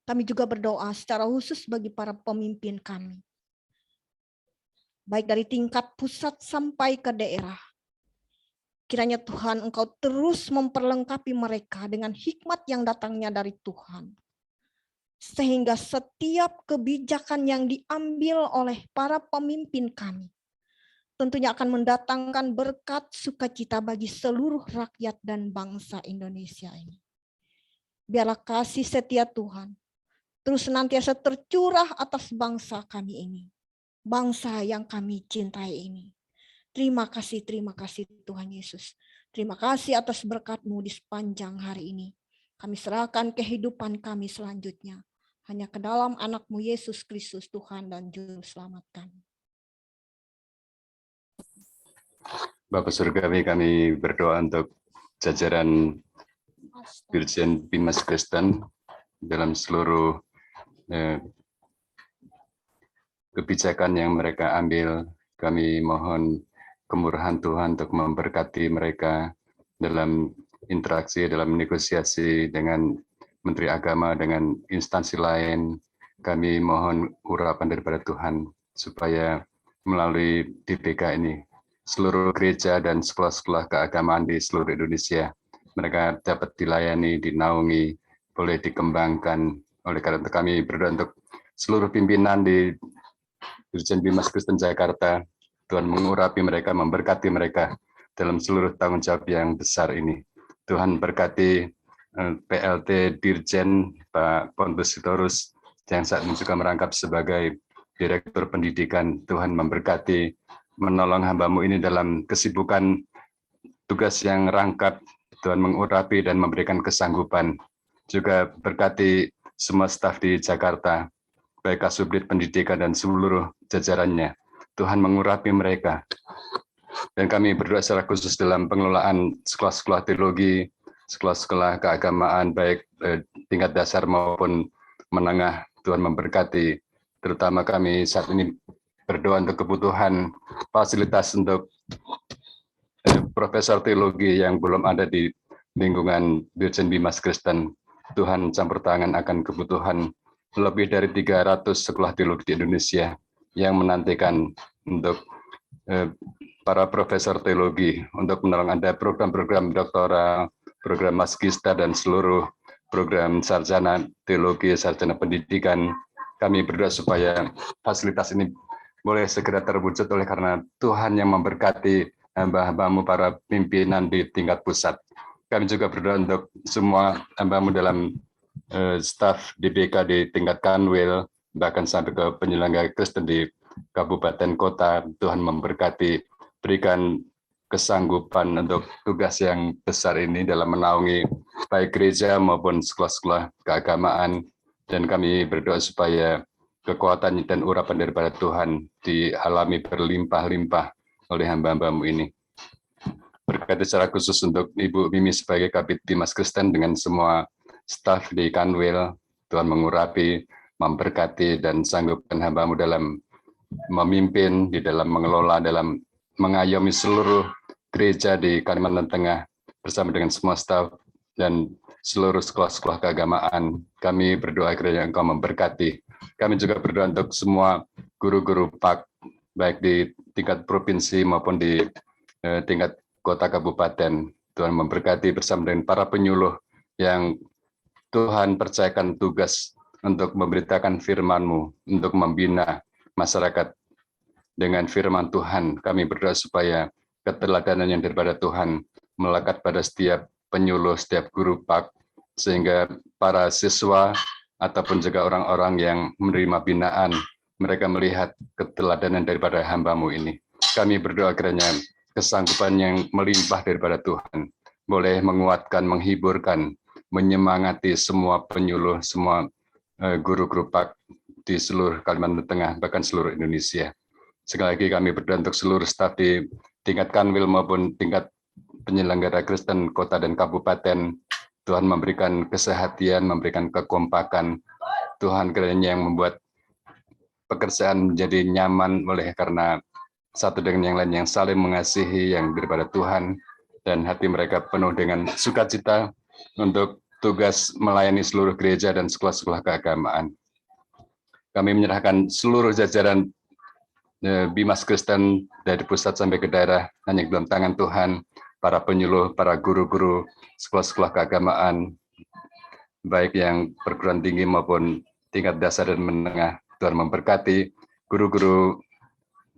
Kami juga berdoa secara khusus bagi para pemimpin kami. Baik dari tingkat pusat sampai ke daerah. Kiranya Tuhan Engkau terus memperlengkapi mereka dengan hikmat yang datangnya dari Tuhan. Sehingga setiap kebijakan yang diambil oleh para pemimpin kami tentunya akan mendatangkan berkat sukacita bagi seluruh rakyat dan bangsa Indonesia ini. Biarlah kasih setia Tuhan terus senantiasa tercurah atas bangsa kami ini. Bangsa yang kami cintai ini. Terima kasih Tuhan Yesus. Terima kasih atas berkat-Mu di sepanjang hari ini. Kami serahkan kehidupan kami selanjutnya hanya ke dalam anak-Mu Yesus Kristus Tuhan dan Juru Selamat kami. Bapak Surgawi, kami berdoa untuk jajaran Dirjen Bimas Kristen dalam seluruh kebijakan yang mereka ambil. Kami mohon kemurahan Tuhan untuk memberkati mereka dalam interaksi, dalam negosiasi dengan Menteri Agama, dengan instansi lain. Kami mohon urapan daripada Tuhan supaya melalui DPK ini, seluruh gereja dan sekolah-sekolah keagamaan di seluruh Indonesia, mereka dapat dilayani, dinaungi, boleh dikembangkan. Oleh karena itu kami berdoa untuk seluruh pimpinan di Dirjen Bimas Kristen Jakarta, Tuhan mengurapi mereka, memberkati mereka dalam seluruh tanggung jawab yang besar ini. Tuhan berkati PLT Dirjen Pak Pontus Sitorus yang saat ini juga merangkap sebagai Direktur Pendidikan. Tuhan memberkati, menolong hamba-Mu ini dalam kesibukan tugas yang rangkap. Tuhan mengurapi dan memberikan kesanggupan. Juga berkati semua staf di Jakarta, baik Kasubdit Pendidikan dan seluruh jajarannya. Tuhan mengurapi mereka. Dan kami berdoa secara khusus dalam pengelolaan sekolah-sekolah teologi, sekolah-sekolah keagamaan, baik tingkat dasar maupun menengah. Tuhan memberkati. Terutama kami saat ini berdoa untuk kebutuhan fasilitas untuk profesor teologi yang belum ada di lingkungan Dirjen Bimas Kristen. Tuhan campur tangan akan kebutuhan lebih dari 300 sekolah teologi di Indonesia yang menantikan untuk para profesor teologi untuk menolong ada program-program doktoral, program magister dan seluruh program sarjana teologi, sarjana pendidikan. Kami berdoa supaya fasilitas ini boleh segera terwujud oleh karena Tuhan yang memberkati hamba-hamba-Mu para pimpinan di tingkat pusat. Kami juga berdoa untuk semua hamba-Mu dalam staf DPK di tingkat kanwil, bahkan sampai ke penyelenggara Kristen di kabupaten kota. Tuhan memberkati, berikan kesanggupan untuk tugas yang besar ini dalam menaungi baik gereja maupun sekolah-sekolah keagamaan. Dan kami berdoa supaya kekuatan dan urapan daripada Tuhan dialami berlimpah-limpah oleh hamba-hamba-Mu ini. Berkati secara khusus untuk Ibu Mimi sebagai Kabid Bimas Kristen dengan semua staf di Kanwil. Tuhan mengurapi, memberkati, dan sanggupkan hamba-Mu dalam memimpin, di dalam mengelola, dalam mengayomi seluruh gereja di Kalimantan Tengah bersama dengan semua staf dan seluruh sekolah-sekolah keagamaan. Kami berdoa kiranya Engkau memberkati. Kami juga berdoa untuk semua guru-guru PAK, baik di tingkat provinsi maupun di tingkat kota kabupaten. Tuhan memberkati bersama dengan para penyuluh yang Tuhan percayakan tugas untuk memberitakan firman-Mu, untuk membina masyarakat dengan firman Tuhan. Kami berdoa supaya keteladanan yang daripada Tuhan melekat pada setiap penyuluh, setiap guru pak, sehingga para siswa ataupun juga orang-orang yang menerima binaan, mereka melihat keteladanan daripada hamba-Mu ini. Kami berdoa kiranya kesanggupan yang melimpah daripada Tuhan boleh menguatkan, menghiburkan, menyemangati semua penyuluh, semua guru-guru pak di seluruh Kalimantan Tengah, bahkan seluruh Indonesia. Sekali lagi kami berdoa untuk seluruh staf di tingkat kanwil maupun tingkat penyelenggara Kristen kota dan kabupaten. Tuhan memberikan kesehatan, memberikan kekompakan. Tuhan kiranya yang membuat pekerjaan menjadi nyaman oleh karena satu dengan yang lain yang saling mengasihi yang daripada Tuhan, dan hati mereka penuh dengan sukacita untuk tugas melayani seluruh gereja dan sekolah-sekolah keagamaan. Kami menyerahkan seluruh jajaran Bimas Kristen dari pusat sampai ke daerah hanya dalam tangan Tuhan, para penyuluh, para guru-guru sekolah-sekolah keagamaan, baik yang perguruan tinggi maupun tingkat dasar dan menengah. Tuhan memberkati guru-guru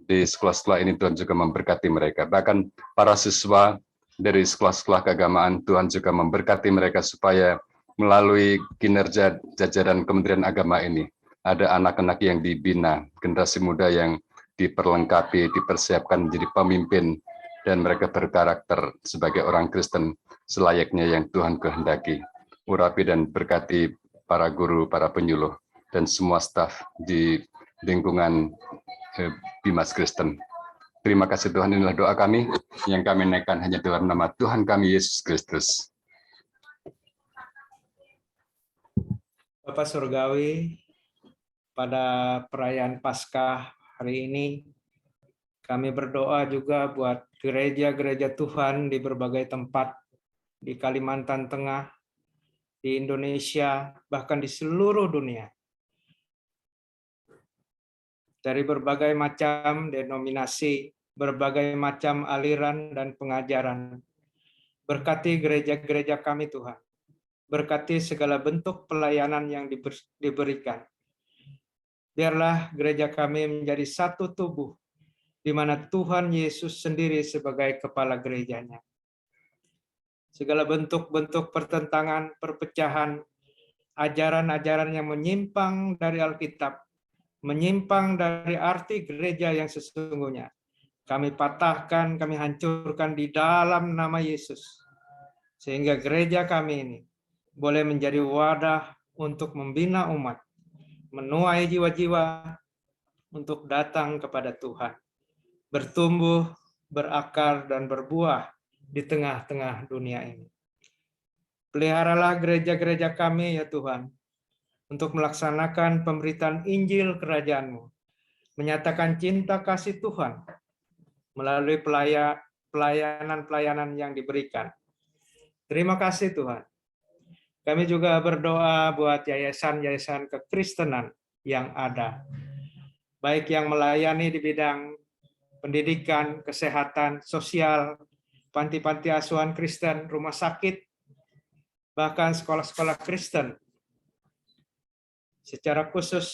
di sekolah-sekolah ini, Tuhan juga memberkati mereka. Bahkan para siswa dari sekolah-sekolah keagamaan, Tuhan juga memberkati mereka supaya melalui kinerja jajaran Kementerian Agama ini, ada anak-anak yang dibina, generasi muda yang diperlengkapi, dipersiapkan menjadi pemimpin, dan mereka berkarakter sebagai orang Kristen selayaknya yang Tuhan kehendaki. Urapi dan berkati para guru, para penyuluh, dan semua staf di lingkungan Bimas Kristen. Terima kasih Tuhan, inilah doa kami yang kami naikkan hanya dalam nama Tuhan kami Yesus Kristus. Bapak Surgawi, pada perayaan Paskah hari ini, kami berdoa juga buat gereja-gereja Tuhan di berbagai tempat di Kalimantan Tengah, di Indonesia, bahkan di seluruh dunia. Dari berbagai macam denominasi, berbagai macam aliran dan pengajaran. Berkati gereja-gereja kami Tuhan. Berkati segala bentuk pelayanan yang diberikan. Biarlah gereja kami menjadi satu tubuh, di mana Tuhan Yesus sendiri sebagai kepala gerejanya. Segala bentuk-bentuk pertentangan, perpecahan, ajaran-ajaran yang menyimpang dari Alkitab, menyimpang dari arti gereja yang sesungguhnya, kami patahkan, kami hancurkan di dalam nama Yesus. Sehingga gereja kami ini boleh menjadi wadah untuk membina umat, menuai jiwa-jiwa untuk datang kepada Tuhan, bertumbuh, berakar, dan berbuah di tengah-tengah dunia ini. Peliharalah gereja-gereja kami ya Tuhan, untuk melaksanakan pemberitaan Injil Kerajaan-Mu, menyatakan cinta kasih Tuhan melalui pelayanan-pelayanan yang diberikan. Terima kasih Tuhan. Kami juga berdoa buat yayasan-yayasan kekristenan yang ada, baik yang melayani di bidang pendidikan, kesehatan, sosial, panti-panti asuhan Kristen, rumah sakit, bahkan sekolah-sekolah Kristen, secara khusus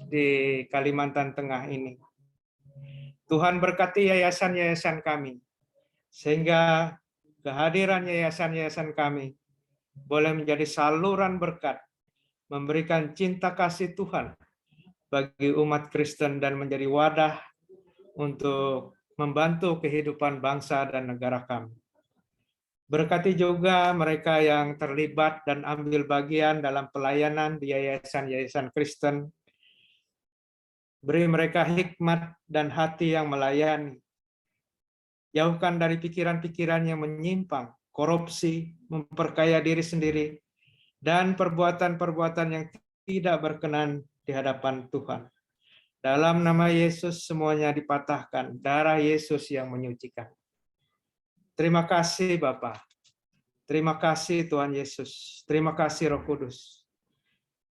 di Kalimantan Tengah ini. Tuhan berkati yayasan-yayasan kami, sehingga kehadiran yayasan-yayasan kami boleh menjadi saluran berkat, memberikan cinta kasih Tuhan bagi umat Kristen dan menjadi wadah untuk membantu kehidupan bangsa dan negara kami. Berkati juga mereka yang terlibat dan ambil bagian dalam pelayanan di yayasan-yayasan Kristen. Beri mereka hikmat dan hati yang melayani. Jauhkan dari pikiran-pikiran yang menyimpang, korupsi, memperkaya diri sendiri, dan perbuatan-perbuatan yang tidak berkenan di hadapan Tuhan. Dalam nama Yesus semuanya dipatahkan, darah Yesus yang menyucikan. Terima kasih Bapa. Terima kasih Tuhan Yesus. Terima kasih Roh Kudus.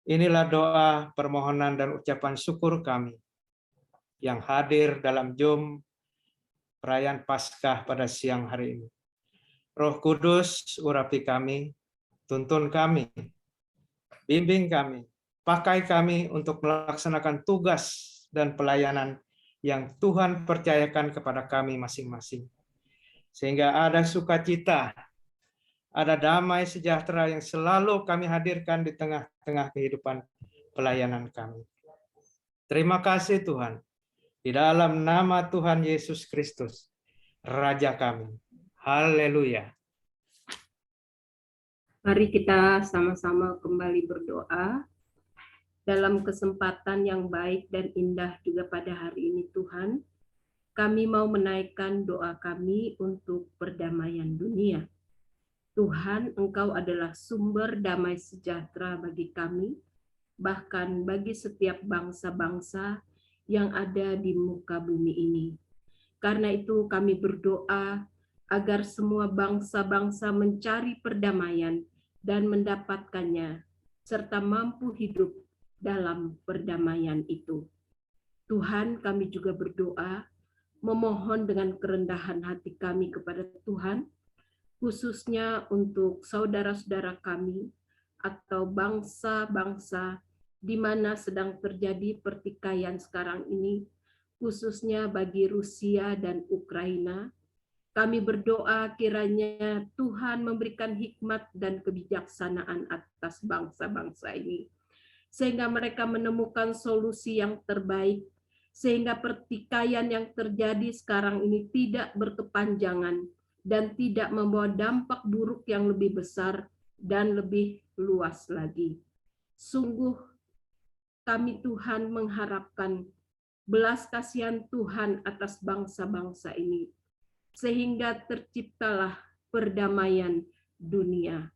Inilah doa, permohonan, dan ucapan syukur kami yang hadir dalam Jum perayaan Paskah pada siang hari ini. Roh Kudus, urapi kami, tuntun kami, bimbing kami, pakai kami untuk melaksanakan tugas dan pelayanan yang Tuhan percayakan kepada kami masing-masing. Sehingga ada sukacita, ada damai sejahtera yang selalu kami hadirkan di tengah-tengah kehidupan pelayanan kami. Terima kasih Tuhan. Di dalam nama Tuhan Yesus Kristus, Raja kami. Haleluya. Mari kita sama-sama kembali berdoa. Dalam kesempatan yang baik dan indah juga pada hari ini Tuhan, kami mau menaikkan doa kami untuk perdamaian dunia. Tuhan, Engkau adalah sumber damai sejahtera bagi kami, bahkan bagi setiap bangsa-bangsa yang ada di muka bumi ini. Karena itu kami berdoa agar semua bangsa-bangsa mencari perdamaian dan mendapatkannya, serta mampu hidup dalam perdamaian itu. Tuhan, kami juga berdoa, memohon dengan kerendahan hati kami kepada Tuhan, khususnya untuk saudara-saudara kami atau bangsa-bangsa di mana sedang terjadi pertikaian sekarang ini, khususnya bagi Rusia dan Ukraina. Kami berdoa kiranya Tuhan memberikan hikmat dan kebijaksanaan atas bangsa-bangsa ini, sehingga mereka menemukan solusi yang terbaik, sehingga pertikaian yang terjadi sekarang ini tidak berkepanjangan dan tidak membawa dampak buruk yang lebih besar dan lebih luas lagi. Sungguh kami Tuhan mengharapkan belas kasihan Tuhan atas bangsa-bangsa ini, sehingga terciptalah perdamaian dunia.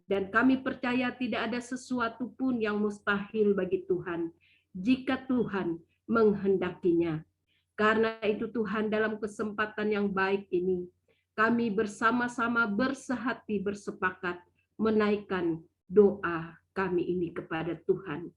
Dan kami percaya tidak ada sesuatu pun yang mustahil bagi Tuhan jika Tuhan menghendakinya. Karena itu Tuhan, dalam kesempatan yang baik ini, kami bersama-sama bersehati bersepakat menaikkan doa kami ini kepada Tuhan.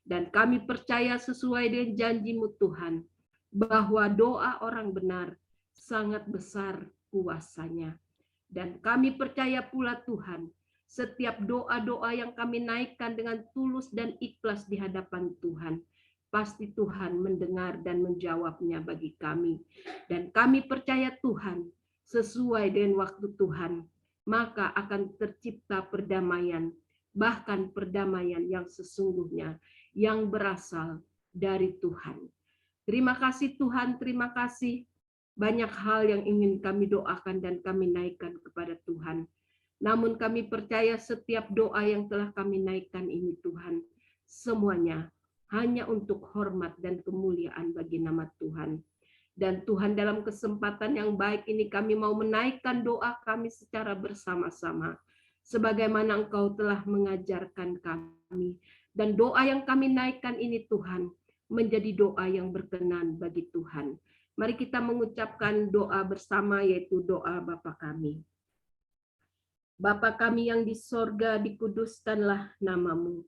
Dan kami percaya sesuai dengan janji-Mu Tuhan, bahwa doa orang benar sangat besar kuasanya. Dan kami percaya pula Tuhan, setiap doa-doa yang kami naikkan dengan tulus dan ikhlas di hadapan Tuhan, pasti Tuhan mendengar dan menjawabnya bagi kami. Dan kami percaya Tuhan, sesuai dengan waktu Tuhan, maka akan tercipta perdamaian, bahkan perdamaian yang sesungguhnya, yang berasal dari Tuhan. Terima kasih Tuhan, terima kasih. Banyak hal yang ingin kami doakan dan kami naikkan kepada Tuhan. Namun kami percaya setiap doa yang telah kami naikkan ini Tuhan, semuanya hanya untuk hormat dan kemuliaan bagi nama Tuhan. Dan Tuhan, dalam kesempatan yang baik ini kami mau menaikkan doa kami secara bersama-sama, sebagaimana Engkau telah mengajarkan kami. Dan doa yang kami naikkan ini Tuhan, menjadi doa yang berkenan bagi Tuhan. Mari kita mengucapkan doa bersama, yaitu doa Bapa kami. Bapa kami yang di sorga, dikuduskanlah nama-Mu.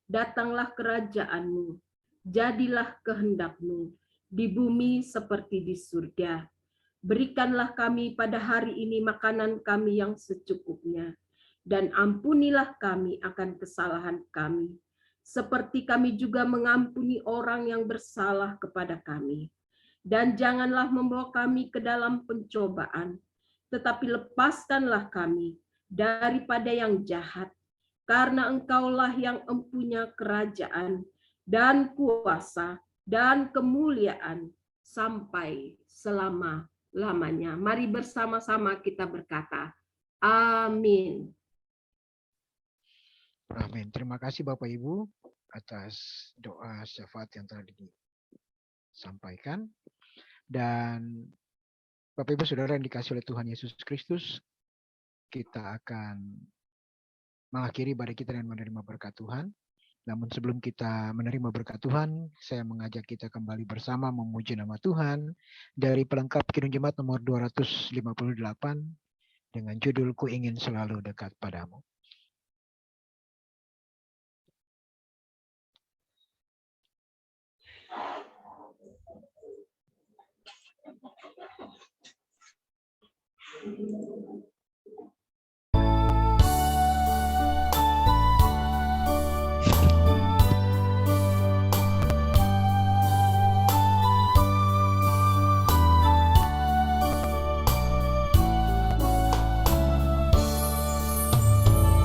Datanglah kerajaan-Mu, jadilah kehendak-Mu, di bumi seperti di surga. Berikanlah kami pada hari ini makanan kami yang secukupnya, dan ampunilah kami akan kesalahan kami, seperti kami juga mengampuni orang yang bersalah kepada kami. Dan janganlah membawa kami ke dalam pencobaan, tetapi lepaskanlah kami daripada yang jahat, karena Engkaulah yang empunya kerajaan dan kuasa dan kemuliaan sampai selama-lamanya. Mari bersama-sama kita berkata, amin. Amin. Terima kasih Bapak Ibu atas doa syafaat yang telah disampaikan. Dan Bapak Ibu Saudara yang dikasihi oleh Tuhan Yesus Kristus, kita akan mengakhiri ibadah kita dengan menerima berkat Tuhan. Namun sebelum kita menerima berkat Tuhan, saya mengajak kita kembali bersama memuji nama Tuhan dari pelengkap Kidung Jemaat nomor 258 dengan judul Ku Ingin Selalu Dekat Padamu.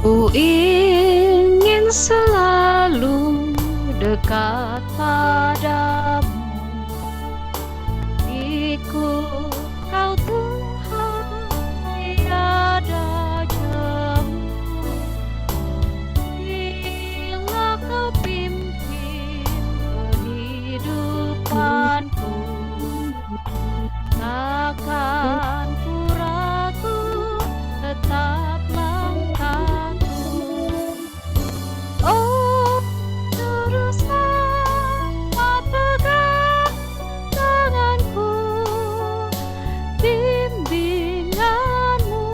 Ku ingin selalu dekat padamu, ikut kau Tuhan tiada jemu. Bila kau pimpin kehidupanku, takkan ku ragu, tetap langkahku. Oh, Juru Selamat, pegang tanganku, bimbinganmu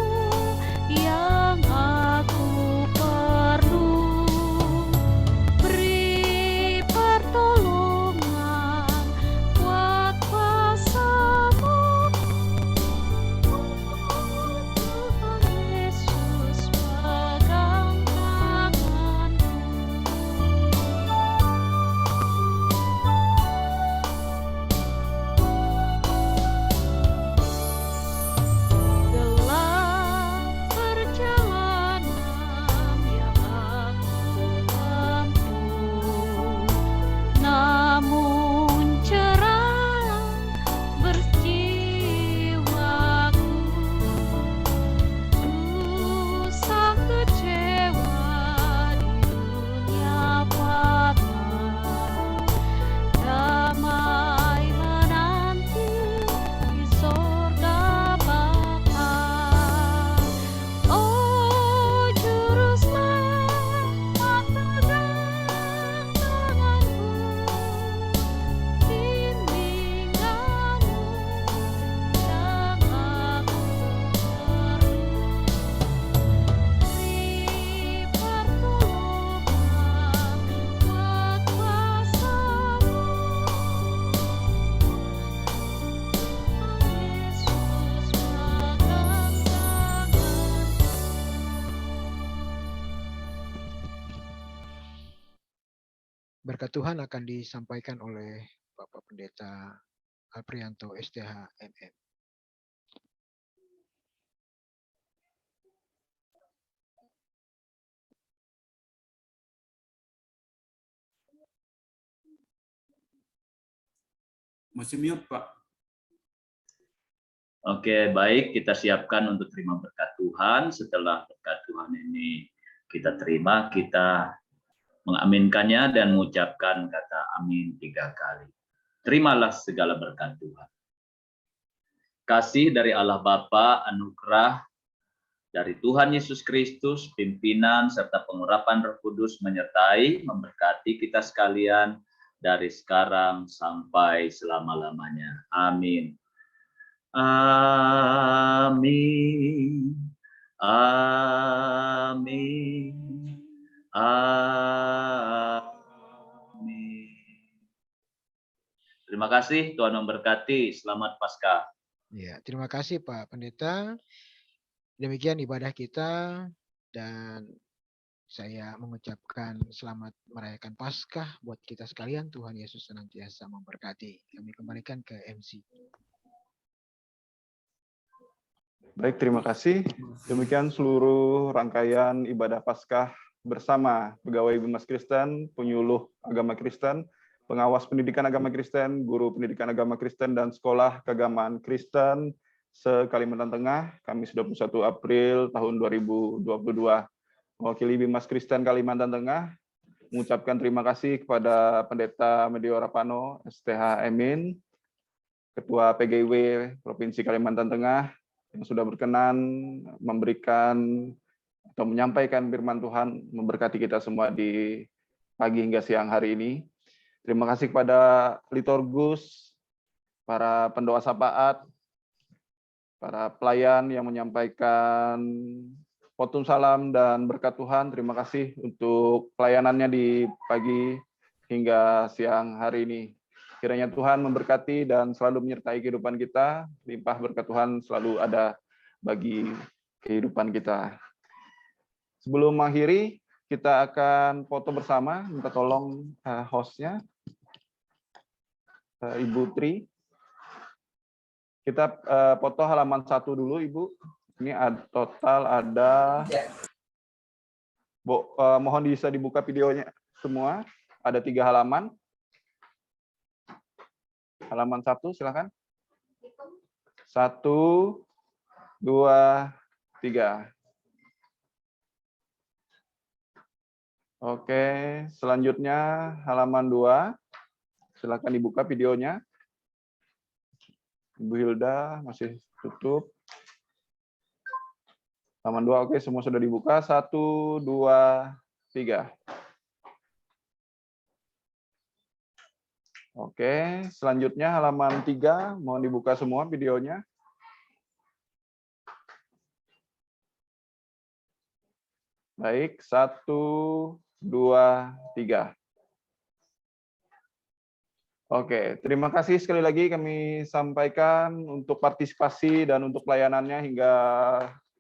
yang aku perlu. Beri pertolongan, kuat kuasa-Mu, Tuhan Yesus, pegang tanganku. Gelap perjalanan yang aku tempuh, namun cerah berjiwaku. Susah kecewa di dunia fana, damai menanti di sorga Bapa. Oh, Juru Selamat, pegang tanganku, bimbinganmu yang aku perlu. Beri pertolongan, kuat kuasa-Mu, Tuhan Yesus, pegang tanganku. Berkat Tuhan akan disampaikan oleh Bapak Pendeta Aprianto STH MM. Masih mute, Pak. Oke, baik, kita siapkan untuk terima berkat Tuhan. Setelah berkat Tuhan ini kita terima, kita mengaminkannya dan mengucapkan kata amin 3 kali. Terimalah segala berkat Tuhan. Kasih dari Allah Bapa, anugerah dari Tuhan Yesus Kristus, pimpinan serta pengurapan Roh Kudus menyertai, memberkati kita sekalian dari sekarang sampai selama-lamanya. Amin. Amin. Amin. Amin. Terima kasih, Tuhan memberkati. Selamat Paskah. Ya, terima kasih Pak Pendeta. Demikian ibadah kita dan saya mengucapkan selamat merayakan Paskah buat kita sekalian. Tuhan Yesus senantiasa memberkati. Kami kembalikan ke MC. Baik, terima kasih. Demikian seluruh rangkaian ibadah Paskah bersama pegawai Bimas Kristen, penyuluh agama Kristen, pengawas pendidikan agama Kristen, guru pendidikan agama Kristen, dan sekolah keagamaan Kristen se-Kalimantan Tengah, Kamis 21 April tahun 2022. Mewakili Bimas Kristen Kalimantan Tengah, mengucapkan terima kasih kepada Pendeta Medio Rapano, STH Emin, Ketua PGW Provinsi Kalimantan Tengah, yang sudah berkenan memberikan atau menyampaikan firman Tuhan, memberkati kita semua di pagi hingga siang hari ini. Terima kasih kepada liturgus, para pendoa syafaat, para pelayan yang menyampaikan potum salam dan berkat Tuhan. Terima kasih untuk pelayanannya di pagi hingga siang hari ini. Kiranya Tuhan memberkati dan selalu menyertai kehidupan kita. Limpah berkat Tuhan selalu ada bagi kehidupan kita. Sebelum mengakhiri, kita akan foto bersama. Minta tolong hostnya, Ibu Tri. Kita foto halaman 1 dulu, Ibu. Ini total ada Mohon bisa dibuka videonya semua. Ada 3 halaman. Halaman 1, silakan. 1, 2, 3. Oke, selanjutnya halaman 2. Silakan dibuka videonya. Ibu Hilda masih tutup. Halaman 2, oke, semua sudah dibuka. 1, 2, 3. Oke, selanjutnya halaman 3, mohon dibuka semua videonya. Baik, 1, 2, 3. Oke, terima kasih sekali lagi kami sampaikan untuk partisipasi dan untuk pelayanannya hingga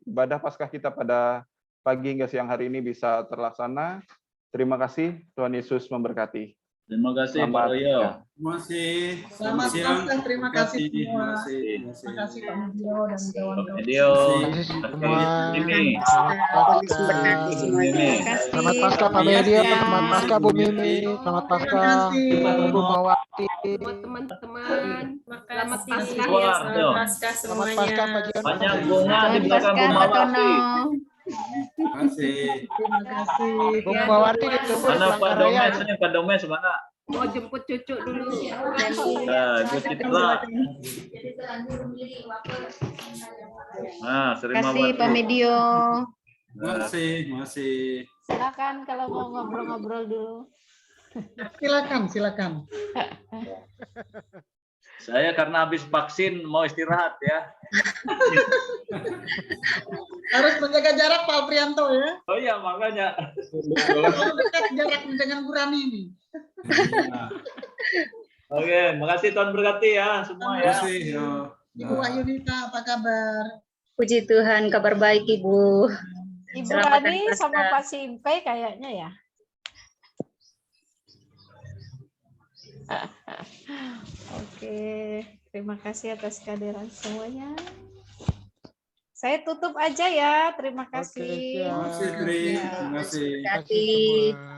ibadah Paskah kita pada pagi hingga siang hari ini bisa terlaksana. Terima kasih, Tuhan Yesus memberkati. Terima kasih Pak Royo. Terima kasih. Selamat siang. Paskah, terima kasih semua. Terima kasih. Terima kasih Pak Medio dan kawan-kawan. Medio. semua. Ini. Selamat Paskah Pak Medio, selamat Paskah Bu Mimi, selamat Paskah Bu Mawati, Semua teman-teman, selamat Paskah Wah, ya, yo. selamat Paskah selamat semuanya. Paskah Pak Jion. Banyak bunga di Selamat belakang Bu Paskah, Pak Mawati. Tono. Terima kasih. Terima kasih. Bu Mawati ditunggu di Mana Pak Palangkaraya. Domes ini? Pak Domes mana? Mau jemput cucu dulu. Nah, Ibu Citra. Nah, Terima kasih Pak Medio. Terima kasih. Terima kasih. Silakan kalau mau ngobrol-ngobrol dulu. Silakan, silakan. Saya karena habis vaksin mau istirahat ya. Harus menjaga jarak Pak Alprianto ya. Oh iya, makanya. Kalau dekat jarak dengan Bu Rani ini. Oke, makasih Tuhan berkati ya semua Terima ya. kasih. Yo. Ibu Wahyunita, apa kabar? Puji Tuhan, kabar baik Ibu. Ibu Selamat Rani Paskah. sama Pak Simpe kayaknya ya. Oke, terima kasih atas kehadiran semuanya. Saya tutup aja ya. Terima kasih. siap. Terima kasih, Tri. Terima kasih. Terima kasih.